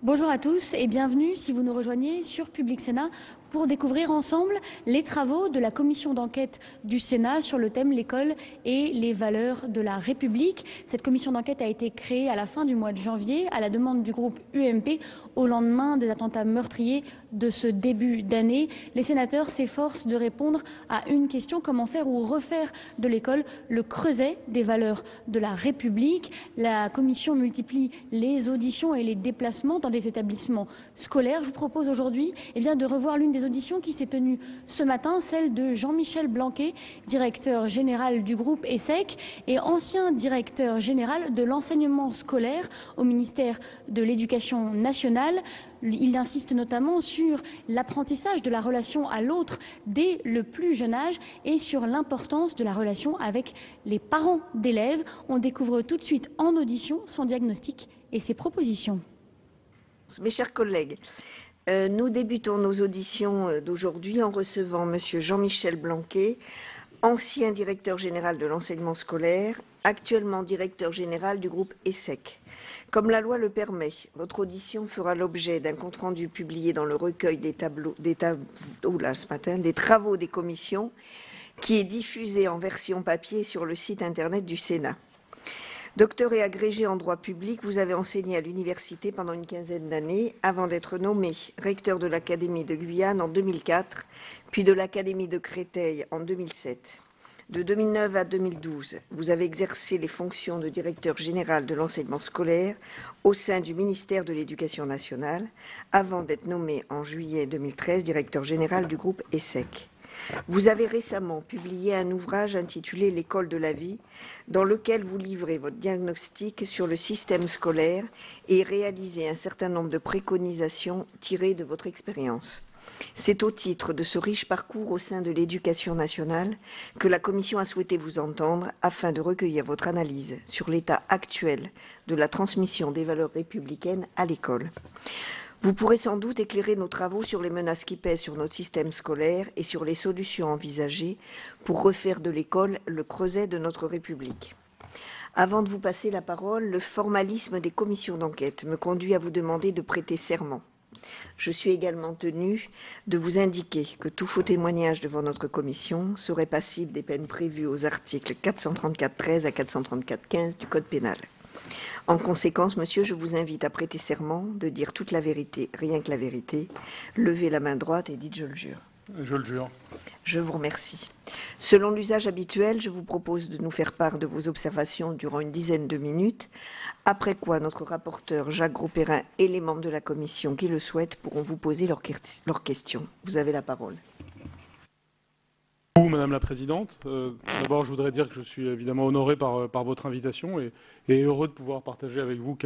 Bonjour à tous et bienvenue si vous nous rejoignez sur Public Sénat pour découvrir ensemble les travaux de la commission d'enquête du Sénat sur le thème l'école et les valeurs de la République. Cette commission d'enquête a été créée à la fin du mois de janvier à la demande du groupe UMP au lendemain des attentats meurtriers de ce début d'année. Les sénateurs s'efforcent de répondre à une question: comment faire ou refaire de l'école le creuset des valeurs de la République. La commission multiplie les auditions et les déplacements dans des établissements scolaires. Je vous propose aujourd'hui de revoir l'une des auditions qui s'est tenue ce matin, celle de Jean-Michel Blanquet, directeur général du groupe ESSEC et ancien directeur général de l'enseignement scolaire au ministère de l'Éducation nationale. Il insiste notamment sur l'apprentissage de la relation à l'autre dès le plus jeune âge et sur l'importance de la relation avec les parents d'élèves. On découvre tout de suite en audition son diagnostic et ses propositions. Mes chers collègues, nous débutons nos auditions d'aujourd'hui en recevant Monsieur Jean-Michel Blanquet, ancien directeur général de l'enseignement scolaire, actuellement directeur général du groupe ESSEC. Comme la loi le permet, votre audition fera l'objet d'un compte-rendu publié dans le recueil des travaux des commissions, qui est diffusé en version papier sur le site internet du Sénat. Docteur et agrégé en droit public, vous avez enseigné à l'université pendant une quinzaine d'années avant d'être nommé recteur de l'Académie de Guyane en 2004, puis de l'Académie de Créteil en 2007. De 2009 à 2012, vous avez exercé les fonctions de directeur général de l'enseignement scolaire au sein du ministère de l'Éducation nationale, avant d'être nommé en juillet 2013 directeur général du groupe ESSEC. Vous avez récemment publié un ouvrage intitulé « L'école de la vie », dans lequel vous livrez votre diagnostic sur le système scolaire et réalisez un certain nombre de préconisations tirées de votre expérience. C'est au titre de ce riche parcours au sein de l'Éducation nationale que la Commission a souhaité vous entendre afin de recueillir votre analyse sur l'état actuel de la transmission des valeurs républicaines à l'école. Vous pourrez sans doute éclairer nos travaux sur les menaces qui pèsent sur notre système scolaire et sur les solutions envisagées pour refaire de l'école le creuset de notre République. Avant de vous passer la parole, le formalisme des commissions d'enquête me conduit à vous demander de prêter serment. Je suis également tenue de vous indiquer que tout faux témoignage devant notre commission serait passible des peines prévues aux articles 434-13 à 434-15 du Code pénal. En conséquence, monsieur, je vous invite à prêter serment de dire toute la vérité, rien que la vérité. Levez la main droite et dites « je le jure ». Je le jure. Je vous remercie. Selon l'usage habituel, je vous propose de nous faire part de vos observations durant une dizaine de minutes, après quoi notre rapporteur Jacques Grosperrin et les membres de la commission qui le souhaitent pourront vous poser leurs questions. Vous avez la parole. Madame la Présidente, d'abord je voudrais dire que je suis évidemment honoré par votre invitation et heureux de pouvoir partager avec vous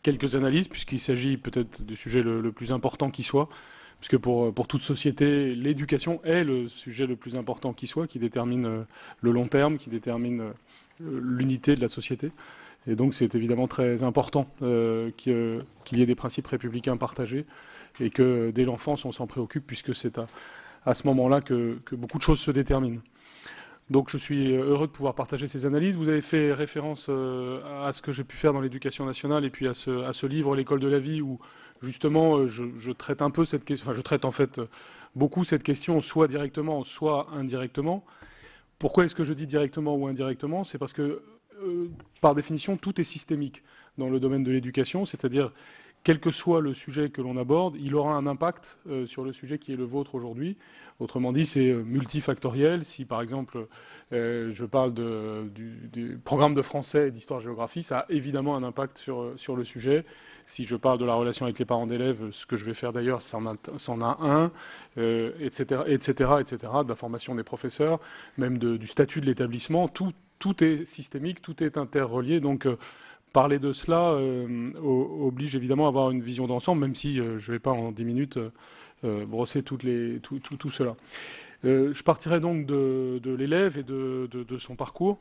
quelques analyses, puisqu'il s'agit peut-être du sujet le plus important qui soit, puisque pour toute société, l'éducation est le sujet le plus important qui soit, qui détermine le long terme, qui détermine l'unité de la société. Et donc c'est évidemment très important qu'il y ait des principes républicains partagés et que dès l'enfance on s'en préoccupe, puisque c'est à ce moment-là que beaucoup de choses se déterminent. Donc je suis heureux de pouvoir partager ces analyses. Vous avez fait référence à ce que j'ai pu faire dans l'éducation nationale et puis à ce livre « L'école de la vie » où justement je traite un peu cette question, enfin je traite en fait beaucoup cette question soit directement, soit indirectement. Pourquoi est-ce que je dis directement ou indirectement? C'est parce que par définition tout est systémique dans le domaine de l'éducation, c'est-à-dire quel que soit le sujet que l'on aborde, il aura un impact sur le sujet qui est le vôtre aujourd'hui. Autrement dit, c'est multifactoriel. Si, par exemple, je parle du programme de français et d'histoire-géographie, ça a évidemment un impact sur le sujet. Si je parle de la relation avec les parents d'élèves, ce que je vais faire d'ailleurs, c'en a un, etc., etc., etc., de la formation des professeurs, même du statut de l'établissement. Tout est systémique, tout est interrelié. Donc, parler de cela oblige évidemment à avoir une vision d'ensemble, même si je ne vais pas en 10 minutes brosser tout cela. Je partirai donc de l'élève et de son parcours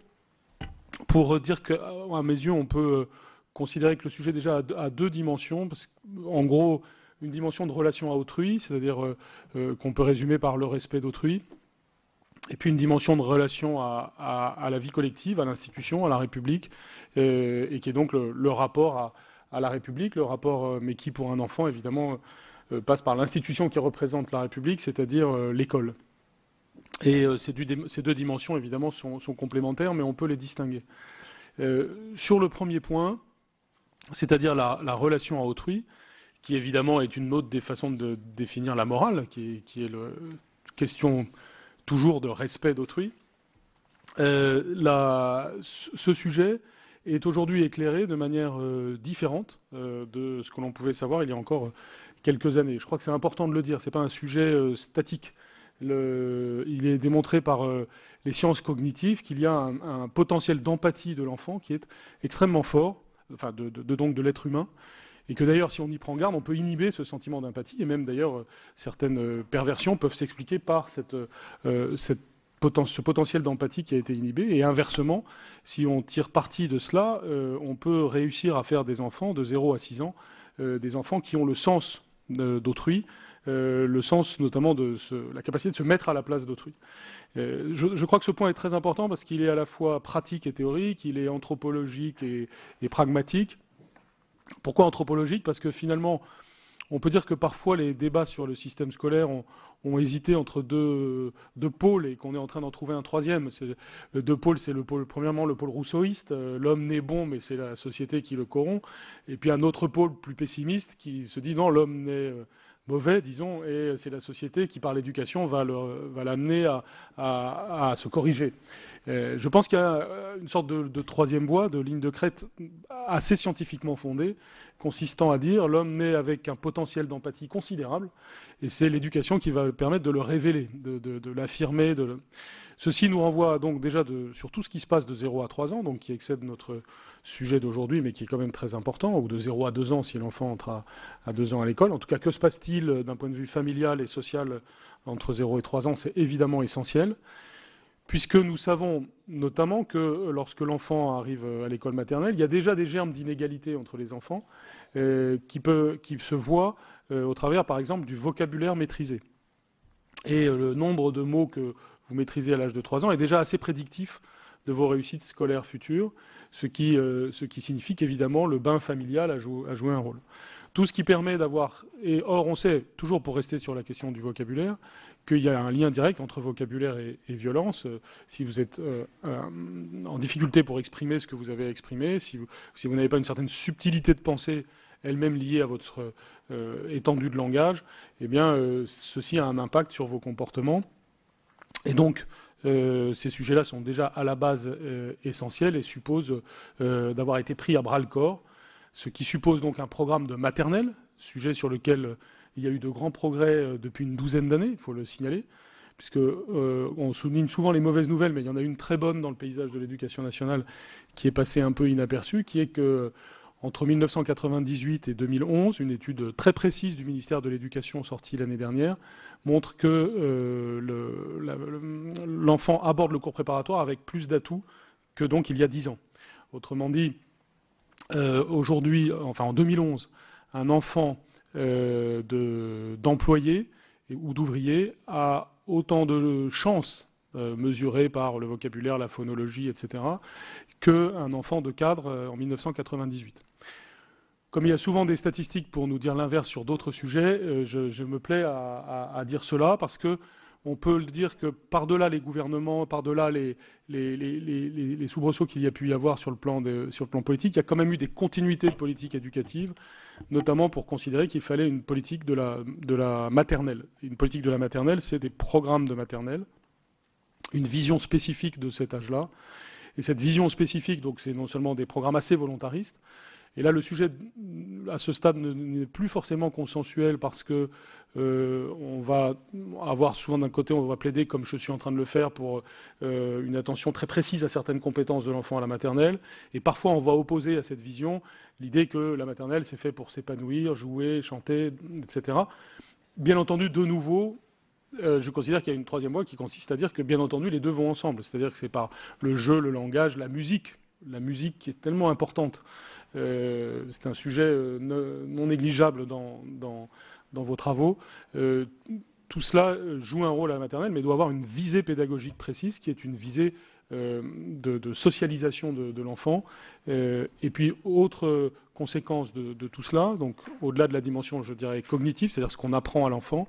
pour dire qu'à mes yeux, on peut considérer que le sujet déjà a deux dimensions. Parce qu'en gros, une dimension de relation à autrui, c'est-à-dire qu'on peut résumer par le respect d'autrui, et puis une dimension de relation à la vie collective, à l'institution, à la République, et qui est donc le rapport à la République, le rapport, mais qui pour un enfant évidemment passe par l'institution qui représente la République, c'est-à-dire l'école. Et ces deux dimensions évidemment sont complémentaires, mais on peut les distinguer. Sur le premier point, c'est-à-dire la relation à autrui, qui évidemment est une autre des façons de définir la morale, qui est la question toujours de respect d'autrui. Ce sujet est aujourd'hui éclairé de manière différente de ce que l'on pouvait savoir il y a encore quelques années. Je crois que c'est important de le dire, ce n'est pas un sujet statique. Il est démontré par les sciences cognitives qu'il y a un potentiel d'empathie de l'enfant qui est extrêmement fort, enfin donc de l'être humain, et que d'ailleurs, si on y prend garde, on peut inhiber ce sentiment d'empathie, et même d'ailleurs, certaines perversions peuvent s'expliquer par ce potentiel d'empathie qui a été inhibé, et inversement, si on tire parti de cela, on peut réussir à faire des enfants de 0 à 6 ans, des enfants qui ont le sens d'autrui, le sens notamment de la capacité de se mettre à la place d'autrui. Je crois que ce point est très important parce qu'il est à la fois pratique et théorique, il est anthropologique et pragmatique. Pourquoi anthropologique? Parce que finalement, on peut dire que parfois les débats sur le système scolaire ont hésité entre deux pôles et qu'on est en train d'en trouver un troisième. Le deux pôles, c'est premièrement le pôle rousseauiste, l'homme naît bon mais c'est la société qui le corrompt, et puis un autre pôle plus pessimiste qui se dit non, l'homme naît mauvais, disons, et c'est la société qui par l'éducation va l'amener à se corriger. Je pense qu'il y a une sorte de troisième voie, de ligne de crête assez scientifiquement fondée, consistant à dire l'homme naît avec un potentiel d'empathie considérable, et c'est l'éducation qui va permettre de le révéler, de l'affirmer. Ceci nous renvoie donc déjà sur tout ce qui se passe de 0 à 3 ans, donc qui excède notre sujet d'aujourd'hui, mais qui est quand même très important, ou de 0 à 2 ans si l'enfant entre à 2 ans à l'école. En tout cas, que se passe-t-il d'un point de vue familial et social entre 0 et 3 ans? C'est évidemment essentiel, puisque nous savons notamment que lorsque l'enfant arrive à l'école maternelle, il y a déjà des germes d'inégalité entre les enfants qui se voient au travers, par exemple, du vocabulaire maîtrisé. Et le nombre de mots que vous maîtrisez à l'âge de 3 ans est déjà assez prédictif de vos réussites scolaires futures, ce qui signifie qu'évidemment le bain familial a joué un rôle. Tout ce qui permet d'avoir... Or, on sait, toujours pour rester sur la question du vocabulaire, qu'il y a un lien direct entre vocabulaire et violence. Si vous êtes en difficulté pour exprimer ce que vous avez exprimé, si vous n'avez pas une certaine subtilité de pensée, elle-même liée à votre étendue de langage, eh bien, ceci a un impact sur vos comportements. Et donc, ces sujets-là sont déjà à la base essentiels et supposent d'avoir été pris à bras-le-corps, ce qui suppose donc un programme de maternelle, sujet sur lequel il y a eu de grands progrès depuis une douzaine d'années, il faut le signaler, puisque on souligne souvent les mauvaises nouvelles, mais il y en a une très bonne dans le paysage de l'éducation nationale qui est passée un peu inaperçue, qui est que entre 1998 et 2011, une étude très précise du ministère de l'Éducation sortie l'année dernière montre que l'enfant aborde le cours préparatoire avec plus d'atouts que donc il y a 10 ans. Autrement dit, aujourd'hui, enfin en 2011, un enfant d'employé ou d'ouvrier a autant de chances mesurées par le vocabulaire, la phonologie, etc., qu'un enfant de cadre en 1998. Comme il y a souvent des statistiques pour nous dire l'inverse sur d'autres sujets, je me plais à dire cela parce que on peut le dire que par-delà les gouvernements, par-delà les soubresauts qu'il y a pu y avoir sur le plan politique, il y a quand même eu des continuités de politique éducative, notamment pour considérer qu'il fallait une politique de la maternelle. Une politique de la maternelle, c'est des programmes de maternelle, une vision spécifique de cet âge-là. Et cette vision spécifique, donc, c'est non seulement des programmes assez volontaristes. Et là, le sujet, à ce stade, n'est plus forcément consensuel parce que on va avoir souvent d'un côté, on va plaider, comme je suis en train de le faire, pour une attention très précise à certaines compétences de l'enfant à la maternelle. Et parfois, on va opposer à cette vision l'idée que la maternelle, c'est fait pour s'épanouir, jouer, chanter, etc. Bien entendu, de nouveau, je considère qu'il y a une troisième voie qui consiste à dire que, bien entendu, les deux vont ensemble. C'est-à-dire que c'est par le jeu, le langage, la musique qui est tellement importante. C'est un sujet non négligeable dans dans vos travaux. Tout cela joue un rôle à la maternelle, mais doit avoir une visée pédagogique précise, qui est une visée de socialisation de l'enfant. Et puis, autre conséquence de tout cela, donc au-delà de la dimension, je dirais, cognitive, c'est-à-dire ce qu'on apprend à l'enfant,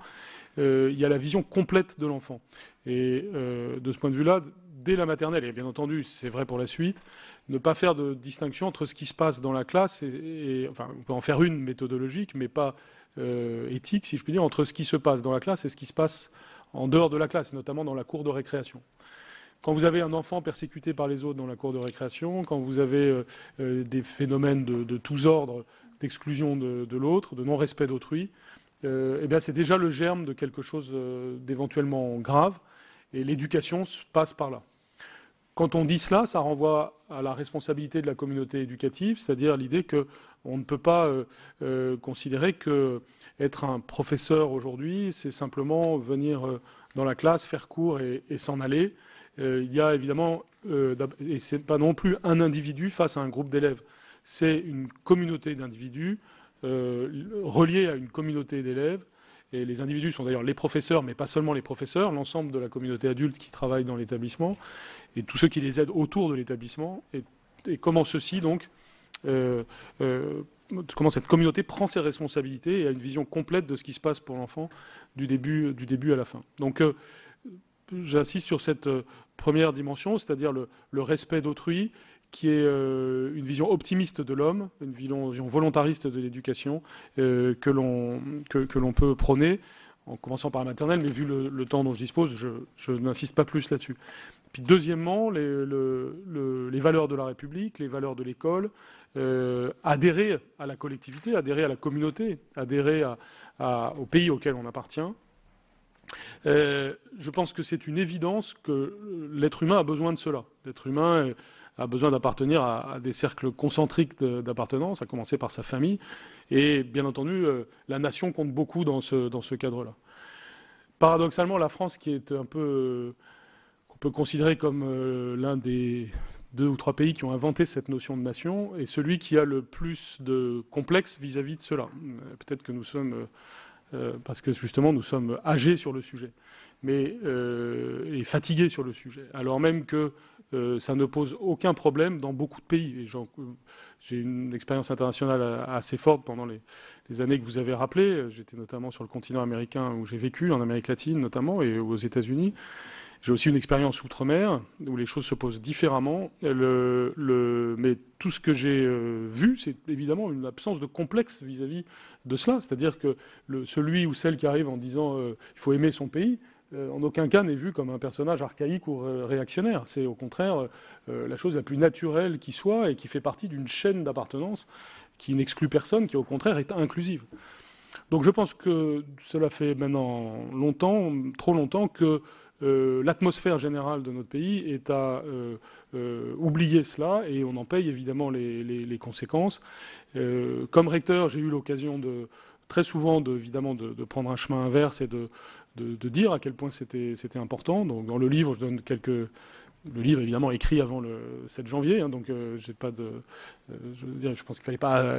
il y a la vision complète de l'enfant. Et de ce point de vue-là, dès la maternelle, et bien entendu, c'est vrai pour la suite, ne pas faire de distinction entre ce qui se passe dans la classe, enfin, on peut en faire une méthodologique, mais pas éthique, si je puis dire, entre ce qui se passe dans la classe et ce qui se passe en dehors de la classe, notamment dans la cour de récréation. Quand vous avez un enfant persécuté par les autres dans la cour de récréation, quand vous avez des phénomènes de tous ordres, d'exclusion de l'autre, de non-respect d'autrui, eh bien c'est déjà le germe de quelque chose d'éventuellement grave, et l'éducation se passe par là. Quand on dit cela, ça renvoie à la responsabilité de la communauté éducative, c'est-à-dire l'idée qu'on ne peut pas considérer qu'être un professeur aujourd'hui, c'est simplement venir dans la classe, faire cours et s'en aller. Il y a évidemment, et c'est pas non plus un individu face à un groupe d'élèves, c'est une communauté d'individus reliés à une communauté d'élèves. Et les individus sont d'ailleurs les professeurs, mais pas seulement les professeurs, l'ensemble de la communauté adulte qui travaille dans l'établissement, et tous ceux qui les aident autour de l'établissement, et comment ceci, donc, comment cette communauté prend ses responsabilités et a une vision complète de ce qui se passe pour l'enfant du début à la fin. Donc, j'insiste sur cette première dimension, c'est-à-dire le respect d'autrui, qui est une vision optimiste de l'homme, une vision volontariste de l'éducation que l'on peut prôner, en commençant par la maternelle, mais vu le temps dont je dispose, je n'insiste pas plus là-dessus. Puis deuxièmement, les valeurs de la République, les valeurs de l'école, adhérer à la collectivité, adhérer à la communauté, adhérer au pays auquel on appartient. Je pense que c'est une évidence que l'être humain a besoin de cela. L'être humain a besoin d'appartenir à des cercles concentriques d'appartenance, à commencer par sa famille. Et bien entendu, la nation compte beaucoup dans ce cadre-là. Paradoxalement, la France, qui est un peu, qu'on peut considérer comme l'un des 2 ou 3 pays qui ont inventé cette notion de nation, est celui qui a le plus de complexes vis-à-vis de cela. Peut-être que nous sommes... parce que justement nous sommes âgés sur le sujet, et fatigués sur le sujet, alors même que ça ne pose aucun problème dans beaucoup de pays. Et j'ai une expérience internationale assez forte pendant les années que vous avez rappelées. J'étais notamment sur le continent américain où j'ai vécu, en Amérique latine notamment, et aux États-Unis. J'ai aussi une expérience outre-mer où les choses se posent différemment. Mais tout ce que j'ai vu, c'est évidemment une absence de complexe vis-à-vis de cela. C'est-à-dire que celui ou celle qui arrive en disant il faut aimer son pays, en aucun cas n'est vu comme un personnage archaïque ou réactionnaire. C'est au contraire la chose la plus naturelle qui soit et qui fait partie d'une chaîne d'appartenance qui n'exclut personne, qui au contraire est inclusive. Donc je pense que cela fait maintenant longtemps, trop longtemps, que l'atmosphère générale de notre pays est à oublier cela, et on en paye évidemment les conséquences. Comme recteur, j'ai eu l'occasion très souvent de prendre un chemin inverse et de dire à quel point c'était important. Donc dans le livre, je donne le livre évidemment écrit avant le 7 janvier, hein, donc j'ai pas je pense qu'il n'y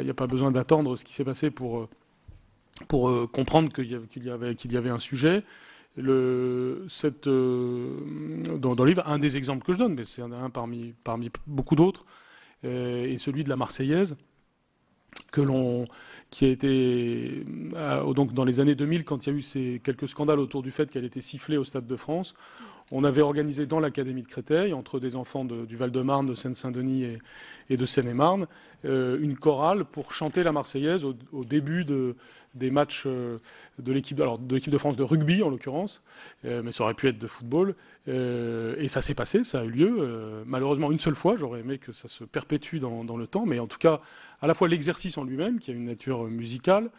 a pas besoin d'attendre ce qui s'est passé pour comprendre qu'il y avait un sujet. Dans le livre, un des exemples que je donne, mais c'est un parmi beaucoup d'autres, est celui de la Marseillaise, qui a été donc dans les années 2000, quand il y a eu ces quelques scandales autour du fait qu'elle était sifflée au Stade de France. On avait organisé dans l'Académie de Créteil, entre des enfants du Val-de-Marne, de Seine-Saint-Denis et de Seine-et-Marne, une chorale pour chanter la Marseillaise au début des matchs de l'équipe de France de rugby, en l'occurrence, mais ça aurait pu être de football. Et ça s'est passé, ça a eu lieu. Malheureusement, une seule fois, j'aurais aimé que ça se perpétue dans le temps, mais en tout cas, à la fois l'exercice en lui-même, qui a une nature musicale,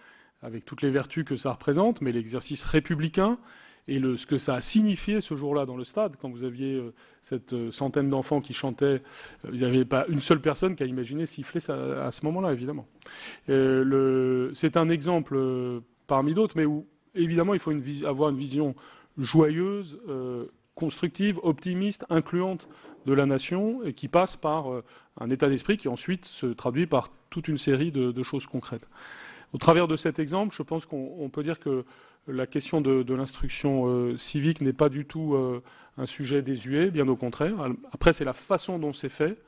avec toutes les vertus que ça représente, mais l'exercice républicain, et ce que ça a signifié ce jour-là dans le stade, quand vous aviez cette centaine d'enfants qui chantaient, il n'y avait pas une seule personne qui a imaginé siffler ça à ce moment-là, évidemment. C'est un exemple parmi d'autres, mais où, évidemment, il faut avoir une vision joyeuse, constructive, optimiste, incluante de la nation, et qui passe par un état d'esprit qui ensuite se traduit par toute une série de choses concrètes. Au travers de cet exemple, je pense qu'on peut dire que la question de l'instruction civique n'est pas du tout un sujet désuet, bien au contraire. Après, c'est la façon dont c'est fait,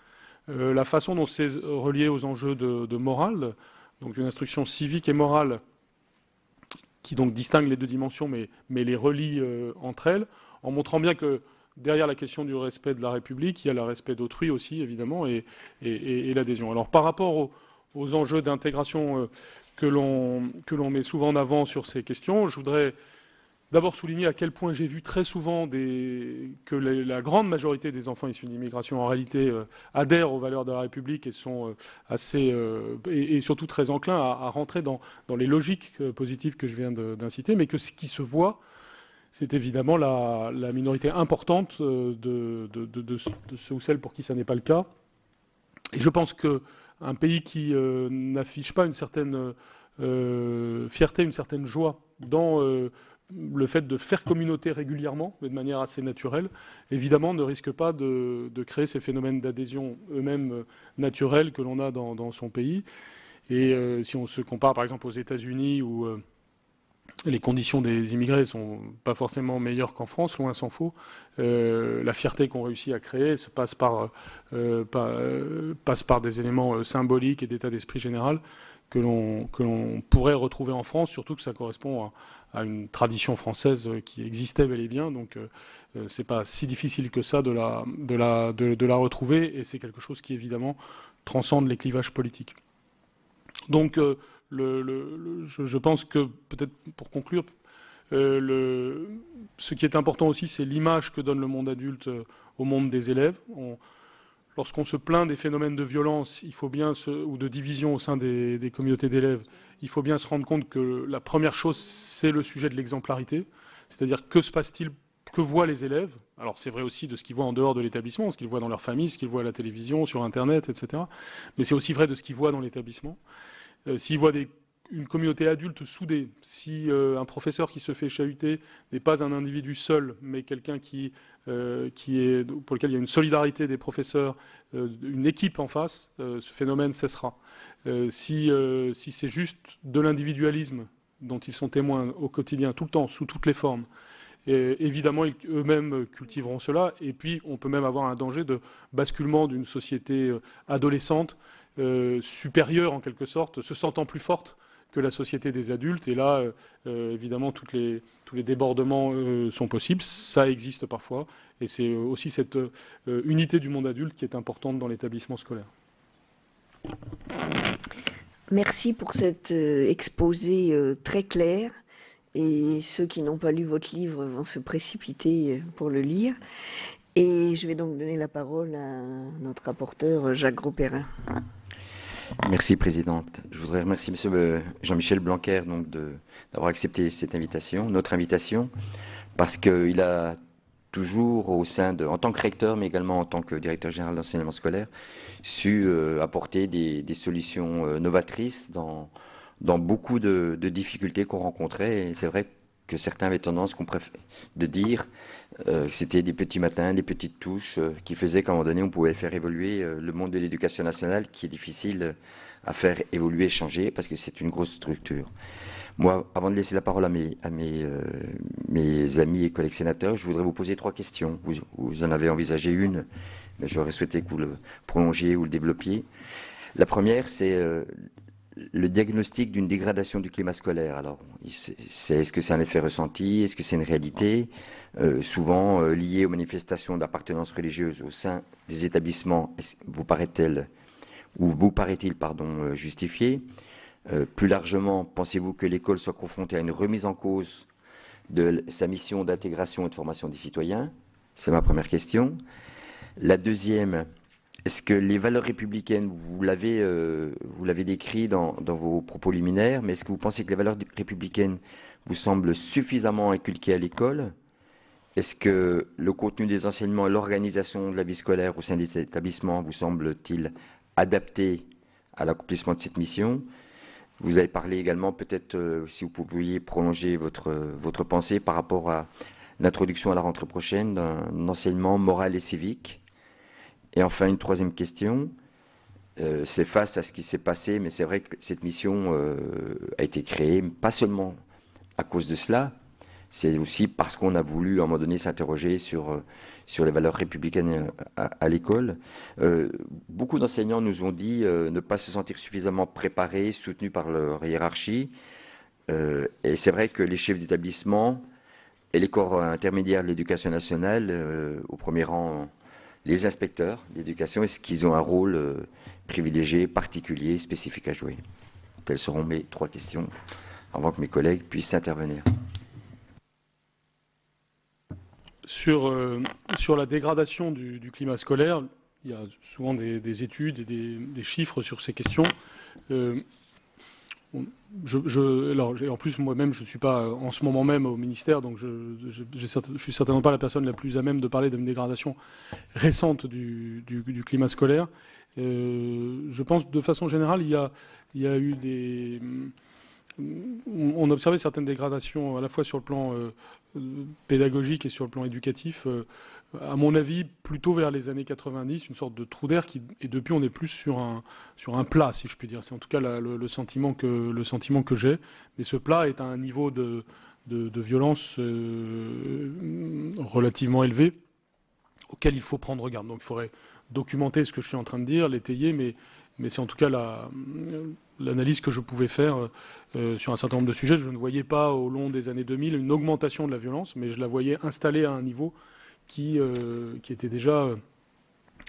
la façon dont c'est relié aux enjeux de morale, donc une instruction civique et morale qui donc distingue les deux dimensions, mais les relie entre elles, en montrant bien que derrière la question du respect de la République, il y a le respect d'autrui aussi, évidemment, et l'adhésion. Alors, par rapport aux enjeux d'intégration que l'on met souvent en avant sur ces questions, je voudrais d'abord souligner à quel point j'ai vu très souvent que la grande majorité des enfants issus d'immigration, en réalité, adhèrent aux valeurs de la République et sont assez, et surtout très enclins à rentrer dans les logiques positives que je viens d'inciter, mais que ce qui se voit, c'est évidemment la minorité importante de ceux ou celles pour qui ça n'est pas le cas. Et je pense qu'un pays qui n'affiche pas une certaine fierté, une certaine joie dans le fait de faire communauté régulièrement, mais de manière assez naturelle, évidemment ne risque pas de créer ces phénomènes d'adhésion eux-mêmes naturels que l'on a dans son pays. Et si on se compare par exemple aux États-Unis où les conditions des immigrés ne sont pas forcément meilleures qu'en France, loin s'en faut. La fierté qu'on réussit à créer se passe par des éléments symboliques et d'état d'esprit général que l'on pourrait retrouver en France, surtout que ça correspond à une tradition française qui existait bel et bien. Donc c'est pas si difficile que ça de la retrouver, et c'est quelque chose qui évidemment transcende les clivages politiques. Donc je pense que, peut-être pour conclure, ce qui est important aussi, c'est l'image que donne le monde adulte au monde des élèves. Lorsqu'on se plaint des phénomènes de violence, il faut bien ou de division au sein des communautés d'élèves, il faut bien se rendre compte que la première chose, c'est le sujet de l'exemplarité. C'est-à-dire, que se passe-t-il, que voient les élèves? Alors c'est vrai aussi de ce qu'ils voient en dehors de l'établissement, ce qu'ils voient dans leur famille, ce qu'ils voient à la télévision, sur Internet, etc. Mais c'est aussi vrai de ce qu'ils voient dans l'établissement. S'ils voient une communauté adulte soudée, si un professeur qui se fait chahuter n'est pas un individu seul, mais quelqu'un pour lequel il y a une solidarité des professeurs, une équipe en face, ce phénomène cessera. Si c'est juste de l'individualisme dont ils sont témoins au quotidien, tout le temps, sous toutes les formes, évidemment, eux-mêmes cultiveront cela. Et puis, on peut même avoir un danger de basculement d'une société adolescente, supérieure en quelque sorte, se sentant plus forte que la société des adultes. Et là, évidemment, tous les débordements sont possibles. Ça existe parfois. Et c'est aussi cette unité du monde adulte qui est importante dans l'établissement scolaire. Merci pour cet exposé très clair. Et ceux qui n'ont pas lu votre livre vont se précipiter pour le lire. Et je vais donc donner la parole à notre rapporteur Jacques Grosperrin. Merci, Présidente. Je voudrais remercier M. Jean-Michel Blanquer d'avoir accepté cette invitation, notre invitation, parce qu'il a toujours, en tant que recteur, mais également en tant que directeur général d'enseignement scolaire, su apporter des solutions novatrices dans beaucoup de difficultés qu'on rencontrait. Et c'est vrai que certains avaient tendance de dire que c'était des petits matins, des petites touches qui faisaient qu'à un moment donné, on pouvait faire évoluer le monde de l'éducation nationale, qui est difficile à faire évoluer, changer, parce que c'est une grosse structure. Moi, avant de laisser la parole à mes amis et collègues sénateurs, je voudrais vous poser 3 questions. Vous en avez envisagé une, mais j'aurais souhaité que vous le prolongiez ou le développiez. La première, c'est le diagnostic d'une dégradation du climat scolaire. Alors, est-ce que c'est un effet ressenti? Est-ce que c'est une réalité? Souvent liée aux manifestations d'appartenance religieuse au sein des établissements, vous paraît-il justifié? Plus largement, pensez-vous que l'école soit confrontée à une remise en cause de sa mission d'intégration et de formation des citoyens? C'est ma première question. La deuxième, est-ce que les valeurs républicaines, vous l'avez décrit dans vos propos liminaires, mais est-ce que vous pensez que les valeurs républicaines vous semblent suffisamment inculquées à l'école? Est-ce que le contenu des enseignements et l'organisation de la vie scolaire au sein des établissements vous semble-t-il adapté à l'accomplissement de cette mission? Vous avez parlé également, peut-être, si vous pouviez prolonger votre pensée par rapport à l'introduction à la rentrée prochaine d'un enseignement moral et civique. Et enfin, une troisième question. c'est face à ce qui s'est passé, mais c'est vrai que cette mission a été créée, pas seulement à cause de cela, c'est aussi parce qu'on a voulu, à un moment donné, s'interroger sur les valeurs républicaines à l'école. Beaucoup d'enseignants nous ont dit ne pas se sentir suffisamment préparés, soutenus par leur hiérarchie. Et c'est vrai que les chefs d'établissement et les corps intermédiaires de l'éducation nationale, au premier rang, les inspecteurs d'éducation, est-ce qu'ils ont un rôle privilégié, particulier, spécifique à jouer? Telles seront mes 3 questions, avant que mes collègues puissent intervenir. Sur la dégradation du climat scolaire, il y a souvent des études et des chiffres sur ces questions. En plus, moi-même, je ne suis pas en ce moment même au ministère, donc je ne suis certainement pas la personne la plus à même de parler d'une dégradation récente du climat scolaire. Je pense, de façon générale, il y a eu des... On observait certaines dégradations à la fois sur le plan pédagogique et sur le plan éducatif, à mon avis, plutôt vers les années 90, une sorte de trou d'air et depuis on est plus sur un plat, si je puis dire. C'est en tout cas le sentiment que j'ai. Mais ce plat est à un niveau de violence relativement élevé auquel il faut prendre garde. Donc il faudrait documenter ce que je suis en train de dire, l'étayer, mais c'est en tout cas l'analyse que je pouvais faire sur un certain nombre de sujets. Je ne voyais pas au long des années 2000 une augmentation de la violence, mais je la voyais installée à un niveau qui était déjà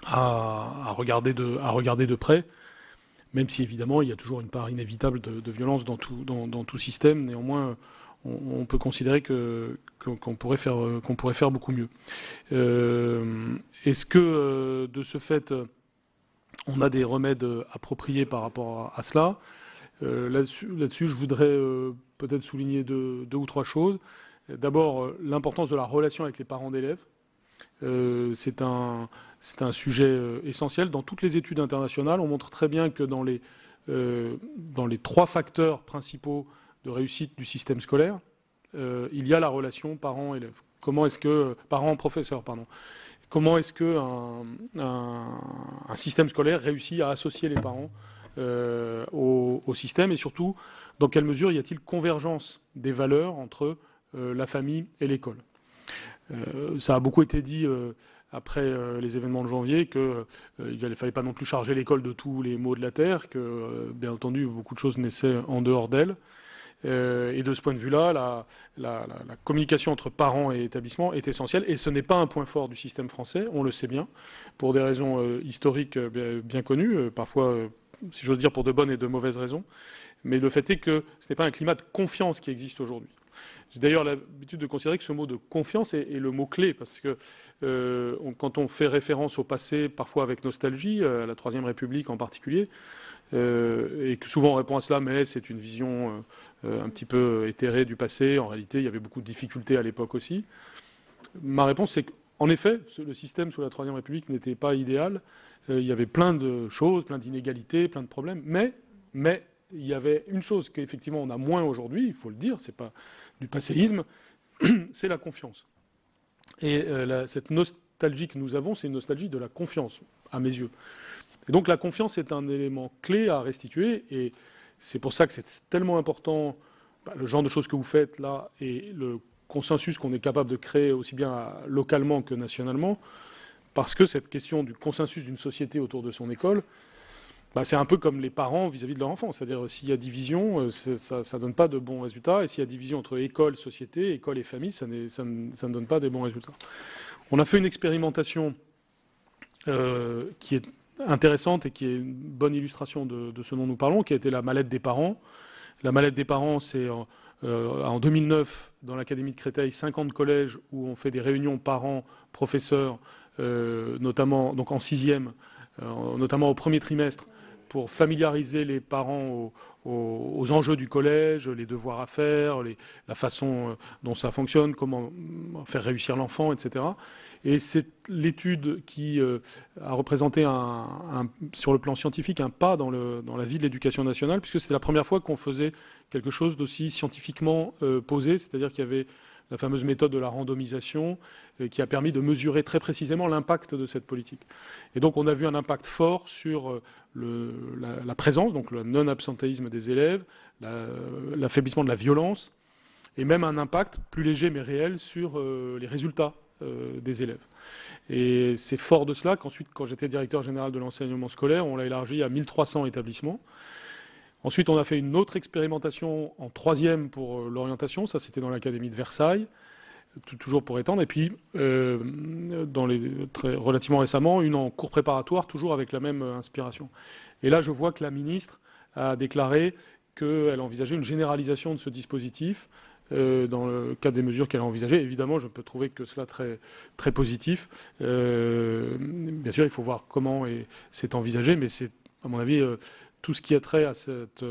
à regarder de près, même si évidemment il y a toujours une part inévitable de violence dans tout système. Néanmoins, on peut considérer qu'on pourrait faire beaucoup mieux. Est-ce que de ce fait on a des remèdes appropriés par rapport à cela? Là-dessus, je voudrais peut-être souligner deux ou 3 choses. D'abord, l'importance de la relation avec les parents d'élèves. C'est un sujet essentiel. Dans toutes les études internationales, on montre très bien que dans les 3 facteurs principaux de réussite du système scolaire, il y a la relation parents-élèves. Parents-professeurs, pardon. Comment est-ce qu'un système scolaire réussit à associer les parents au système, et surtout, dans quelle mesure y a-t-il convergence des valeurs entre la famille et l'école? Ça a beaucoup été dit après les événements de janvier qu'il ne fallait pas non plus charger l'école de tous les maux de la terre, que bien entendu beaucoup de choses naissaient en dehors d'elle. Et de ce point de vue-là, la communication entre parents et établissements est essentielle. Et ce n'est pas un point fort du système français, on le sait bien, pour des raisons historiques bien connues, parfois, si j'ose dire, pour de bonnes et de mauvaises raisons. Mais le fait est que ce n'est pas un climat de confiance qui existe aujourd'hui. J'ai d'ailleurs l'habitude de considérer que ce mot de confiance est le mot-clé, parce que quand on fait référence au passé, parfois avec nostalgie, à la Troisième République en particulier, et que souvent on répond à cela, mais c'est une vision un petit peu éthérée du passé. En réalité, il y avait beaucoup de difficultés à l'époque aussi. Ma réponse, c'est qu'en effet, le système sous la Troisième République n'était pas idéal. Il y avait plein de choses, plein d'inégalités, plein de problèmes, mais il y avait une chose qu'effectivement on a moins aujourd'hui, il faut le dire, c'est pas du passéisme, c'est la confiance. Et cette nostalgie que nous avons, c'est une nostalgie de la confiance, à mes yeux. Et donc la confiance est un élément clé à restituer, et c'est pour ça que c'est tellement important, le genre de choses que vous faites là, et le consensus qu'on est capable de créer aussi bien localement que nationalement, parce que cette question du consensus d'une société autour de son école, c'est un peu comme les parents vis-à-vis de leur enfant. C'est-à-dire, s'il y a division, ça ne donne pas de bons résultats. Et s'il y a division entre école, société, école et famille, ça ne donne pas des bons résultats. On a fait une expérimentation qui est intéressante et qui est une bonne illustration de ce dont nous parlons, qui a été la mallette des parents. La mallette des parents, c'est en 2009, dans l'Académie de Créteil, 50 collèges où on fait des réunions parents, professeurs, notamment donc en 6e, notamment au premier trimestre, pour familiariser les parents aux enjeux du collège, les devoirs à faire, la façon dont ça fonctionne, comment faire réussir l'enfant, etc. Et c'est l'étude qui a représenté sur le plan scientifique un pas dans la vie de l'éducation nationale, puisque c'était la première fois qu'on faisait quelque chose d'aussi scientifiquement posé, c'est-à-dire qu'il y avait la fameuse méthode de la randomisation, qui a permis de mesurer très précisément l'impact de cette politique. Et donc on a vu un impact fort sur la présence, donc le non-absentéisme des élèves, l'affaiblissement de la violence, et même un impact plus léger mais réel sur les résultats des élèves. Et c'est fort de cela qu'ensuite, quand j'étais directeur général de l'enseignement scolaire, on l'a élargi à 1300 établissements. Ensuite, on a fait une autre expérimentation en 3e pour l'orientation, ça c'était dans l'Académie de Versailles, toujours pour étendre, et puis relativement récemment, une en cours préparatoire, toujours avec la même inspiration. Et là, je vois que la ministre a déclaré qu'elle envisageait une généralisation de ce dispositif dans le cadre des mesures qu'elle a envisagées. Évidemment, je peux trouver que cela très, très positif. Bien sûr, il faut voir comment c'est envisagé, mais c'est, à mon avis, tout ce qui a trait à cette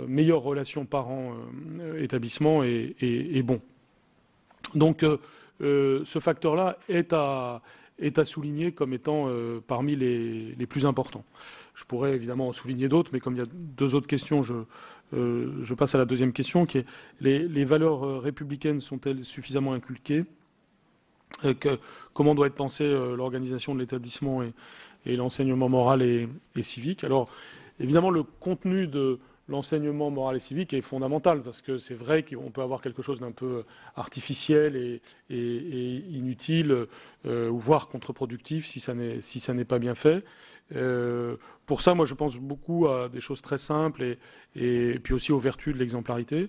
meilleure relation parents-établissement est bon. Donc, ce facteur-là est à souligner comme étant parmi les plus importants. Je pourrais évidemment en souligner d'autres, mais comme il y a 2 autres questions, je passe à la deuxième question, qui est les valeurs républicaines sont-elles suffisamment inculquées, comment doit être pensée l'organisation de l'établissement et l'enseignement moral et civique. Alors, évidemment, le contenu de l'enseignement moral et civique est fondamental, parce que c'est vrai qu'on peut avoir quelque chose d'un peu artificiel et inutile, ou voire contre-productif si ça n'est pas bien fait. Pour ça, moi, je pense beaucoup à des choses très simples et puis aussi aux vertus de l'exemplarité,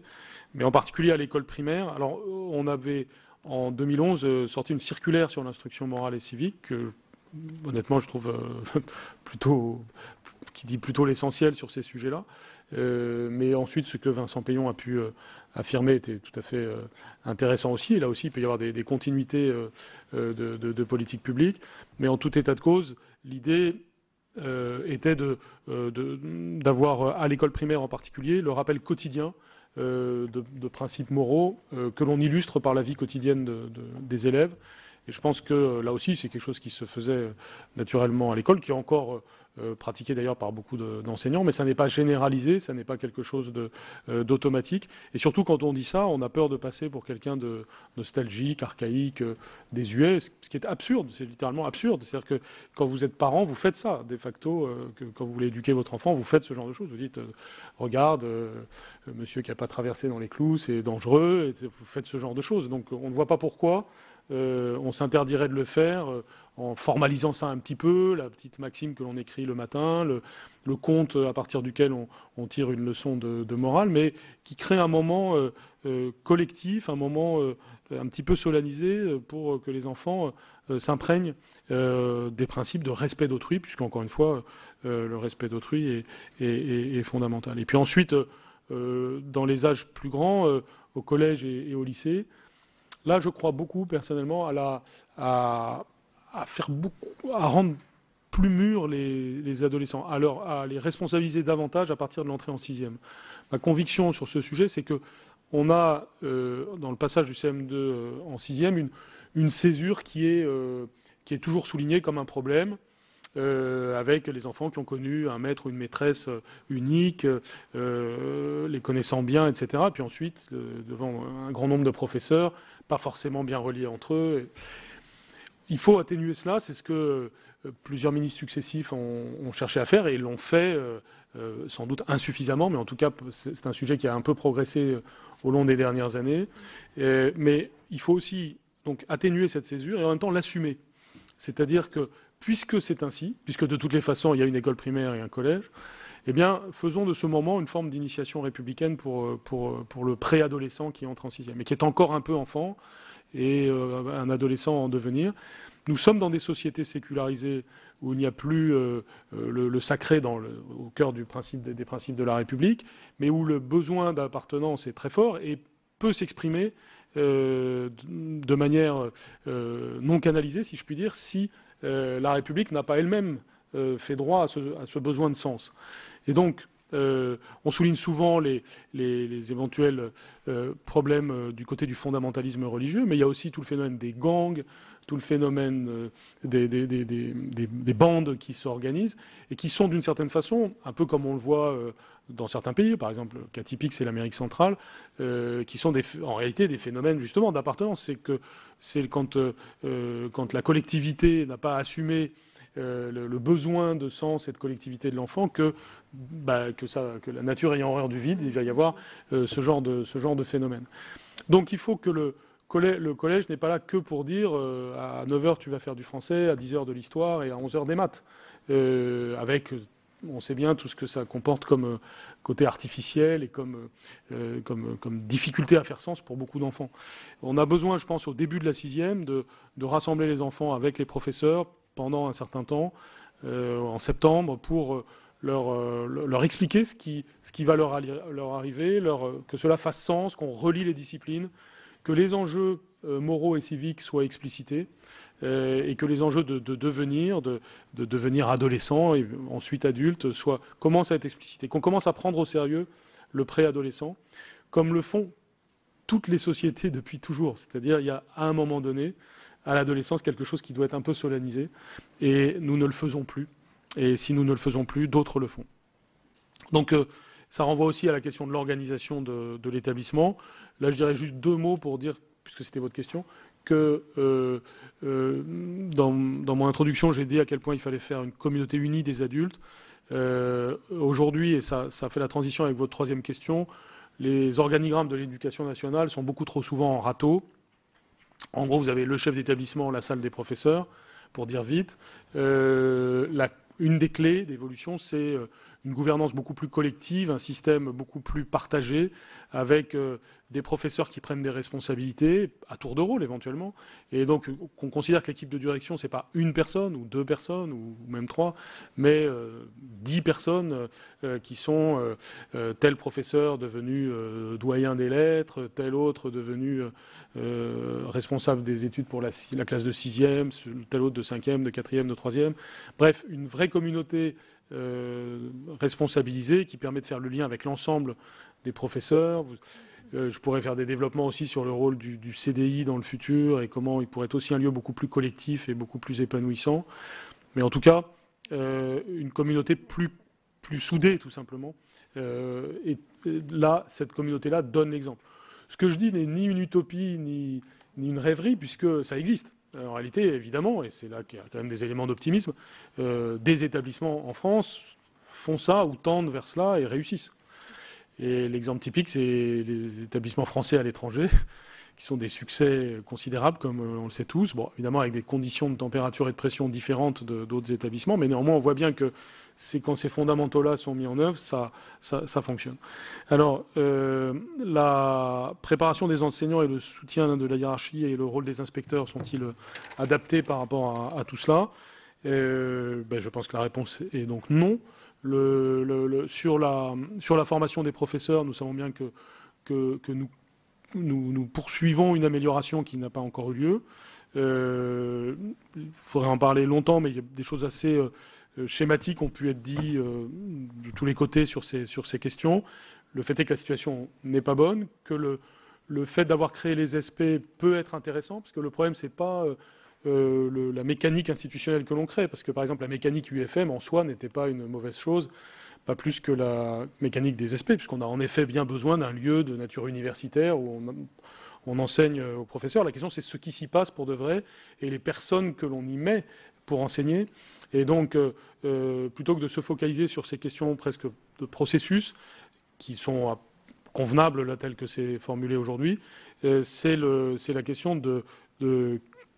mais en particulier à l'école primaire. Alors, on avait, en 2011, sorti une circulaire sur l'instruction morale et civique, que, honnêtement, je trouve qui dit plutôt l'essentiel sur ces sujets-là. Mais ensuite, ce que Vincent Payon a pu affirmer était tout à fait intéressant aussi. Et là aussi, il peut y avoir des continuités de politique publique. Mais en tout état de cause, l'idée était d'avoir, à l'école primaire en particulier, le rappel quotidien de principes moraux que l'on illustre par la vie quotidienne des élèves. Et je pense que là aussi, c'est quelque chose qui se faisait naturellement à l'école, qui est encore pratiqué d'ailleurs par beaucoup d'enseignants, mais ça n'est pas généralisé, ça n'est pas quelque chose d'automatique. Et surtout, quand on dit ça, on a peur de passer pour quelqu'un de nostalgique, archaïque, désuet, ce qui est absurde, c'est littéralement absurde. C'est-à-dire que quand vous êtes parent, vous faites ça, de facto, quand vous voulez éduquer votre enfant, vous faites ce genre de choses. Vous dites, regarde, monsieur qui n'a pas traversé dans les clous, c'est dangereux, et vous faites ce genre de choses. Donc on ne voit pas pourquoi on s'interdirait de le faire en formalisant ça un petit peu, la petite maxime que l'on écrit le matin, le conte à partir duquel on tire une leçon de morale, mais qui crée un moment collectif, un moment un petit peu solennisé pour que les enfants s'imprègnent des principes de respect d'autrui, puisqu'encore une fois, le respect d'autrui est fondamental. Et puis ensuite, dans les âges plus grands, au collège et au lycée, là, je crois beaucoup, personnellement, à rendre plus mûrs les adolescents, à les responsabiliser davantage à partir de l'entrée en 6e. Ma conviction sur ce sujet, c'est qu'on a, dans le passage du CM2 en 6e, une césure qui est toujours soulignée comme un problème, avec les enfants qui ont connu un maître ou une maîtresse unique, les connaissant bien, etc. Puis ensuite, devant un grand nombre de professeurs, pas forcément bien reliés entre eux. Il faut atténuer cela, c'est ce que plusieurs ministres successifs ont cherché à faire, et ils l'ont fait sans doute insuffisamment, mais en tout cas, c'est un sujet qui a un peu progressé au long des dernières années. Mais il faut aussi donc atténuer cette césure et en même temps l'assumer. C'est-à-dire que, puisque c'est ainsi, puisque de toutes les façons, il y a une école primaire et un collège, eh bien, faisons de ce moment une forme d'initiation républicaine pour le préadolescent qui entre en 6e, mais qui est encore un peu enfant, et un adolescent en devenir. Nous sommes dans des sociétés sécularisées où il n'y a plus le sacré au cœur des principes de la République, mais où le besoin d'appartenance est très fort et peut s'exprimer de manière non canalisée, si je puis dire, si la République n'a pas elle-même fait droit à ce besoin de sens. Et donc, On souligne souvent les éventuels problèmes du côté du fondamentalisme religieux, mais il y a aussi tout le phénomène des gangs, tout le phénomène des bandes qui s'organisent et qui sont d'une certaine façon, un peu comme on le voit dans certains pays, par exemple, le cas typique c'est l'Amérique centrale, qui sont en réalité des phénomènes justement d'appartenance. C'est quand la collectivité n'a pas assumé le besoin de sens et de collectivité de l'enfant que la nature ayant horreur du vide, il va y avoir ce genre de phénomène. Donc il faut que le collège n'est pas là que pour dire à 9h tu vas faire du français, à 10h de l'histoire et à 11h des maths. Avec, on sait bien tout ce que ça comporte comme côté artificiel et comme difficulté à faire sens pour beaucoup d'enfants. On a besoin, je pense, au début de la 6e, de rassembler les enfants avec les professeurs pendant un certain temps, en septembre, pour leur expliquer ce qui va leur arriver, que cela fasse sens, qu'on relie les disciplines, que les enjeux moraux et civiques soient explicités, et que les enjeux de devenir adolescent et ensuite adulte commencent à être explicités, qu'on commence à prendre au sérieux le préadolescent, comme le font toutes les sociétés depuis toujours. C'est-à-dire, il y a à un moment donné, à l'adolescence, quelque chose qui doit être un peu solennisé, et nous ne le faisons plus. Et si nous ne le faisons plus, d'autres le font. Donc, ça renvoie aussi à la question de l'organisation de l'établissement. Là, je dirais juste 2 mots pour dire, puisque c'était votre question, que dans mon introduction, j'ai dit à quel point il fallait faire une communauté unie des adultes. Aujourd'hui, et ça fait la transition avec votre 3e question, les organigrammes de l'éducation nationale sont beaucoup trop souvent en râteau. En gros, vous avez le chef d'établissement, la salle des professeurs, pour dire vite. Une des clés d'évolution, c'est une gouvernance beaucoup plus collective, un système beaucoup plus partagé, avec des professeurs qui prennent des responsabilités, à tour de rôle éventuellement, et donc qu'on considère que l'équipe de direction, c'est pas une personne, ou 2 personnes, ou même 3, mais 10 personnes qui sont tel professeur devenu doyen des lettres, tel autre devenu responsable des études pour la classe de 6e, tel autre de 5e, de 4e, de 3e. Bref, une vraie communauté responsabilisée qui permet de faire le lien avec l'ensemble des professeurs. Je pourrais faire des développements aussi sur le rôle du CDI dans le futur et comment il pourrait être aussi un lieu beaucoup plus collectif et beaucoup plus épanouissant. Mais en tout cas, une communauté plus soudée, tout simplement. Et là, cette communauté-là donne l'exemple. Ce que je dis n'est ni une utopie, ni une rêverie, puisque ça existe. En réalité, évidemment, et c'est là qu'il y a quand même des éléments d'optimisme, des établissements en France font ça ou tendent vers cela et réussissent. Et l'exemple typique, c'est les établissements français à l'étranger, qui sont des succès considérables, comme on le sait tous. Bon, évidemment, avec des conditions de température et de pression différentes d'autres établissements, mais néanmoins, on voit bien que quand ces fondamentaux-là sont mis en œuvre, ça fonctionne. Alors, la préparation des enseignants et le soutien de la hiérarchie et le rôle des inspecteurs sont-ils adaptés par rapport à tout cela ? Je pense que la réponse est donc non. Sur la formation des professeurs, nous savons bien que nous poursuivons une amélioration qui n'a pas encore eu lieu. Il faudrait en parler longtemps, mais il y a des choses assez schématiques ont pu être dites de tous les côtés sur ces questions. Le fait est que la situation n'est pas bonne, que le fait d'avoir créé les SP peut être intéressant, parce que le problème, c'est pas la mécanique institutionnelle que l'on crée, parce que par exemple la mécanique UFM en soi n'était pas une mauvaise chose, pas plus que la mécanique des SP, puisqu'on a en effet bien besoin d'un lieu de nature universitaire où on enseigne aux professeurs. La question, c'est ce qui s'y passe pour de vrai et les personnes que l'on y met pour enseigner. Et donc, plutôt que de se focaliser sur ces questions presque de processus qui sont convenables là tel que c'est formulé aujourd'hui, c'est la question de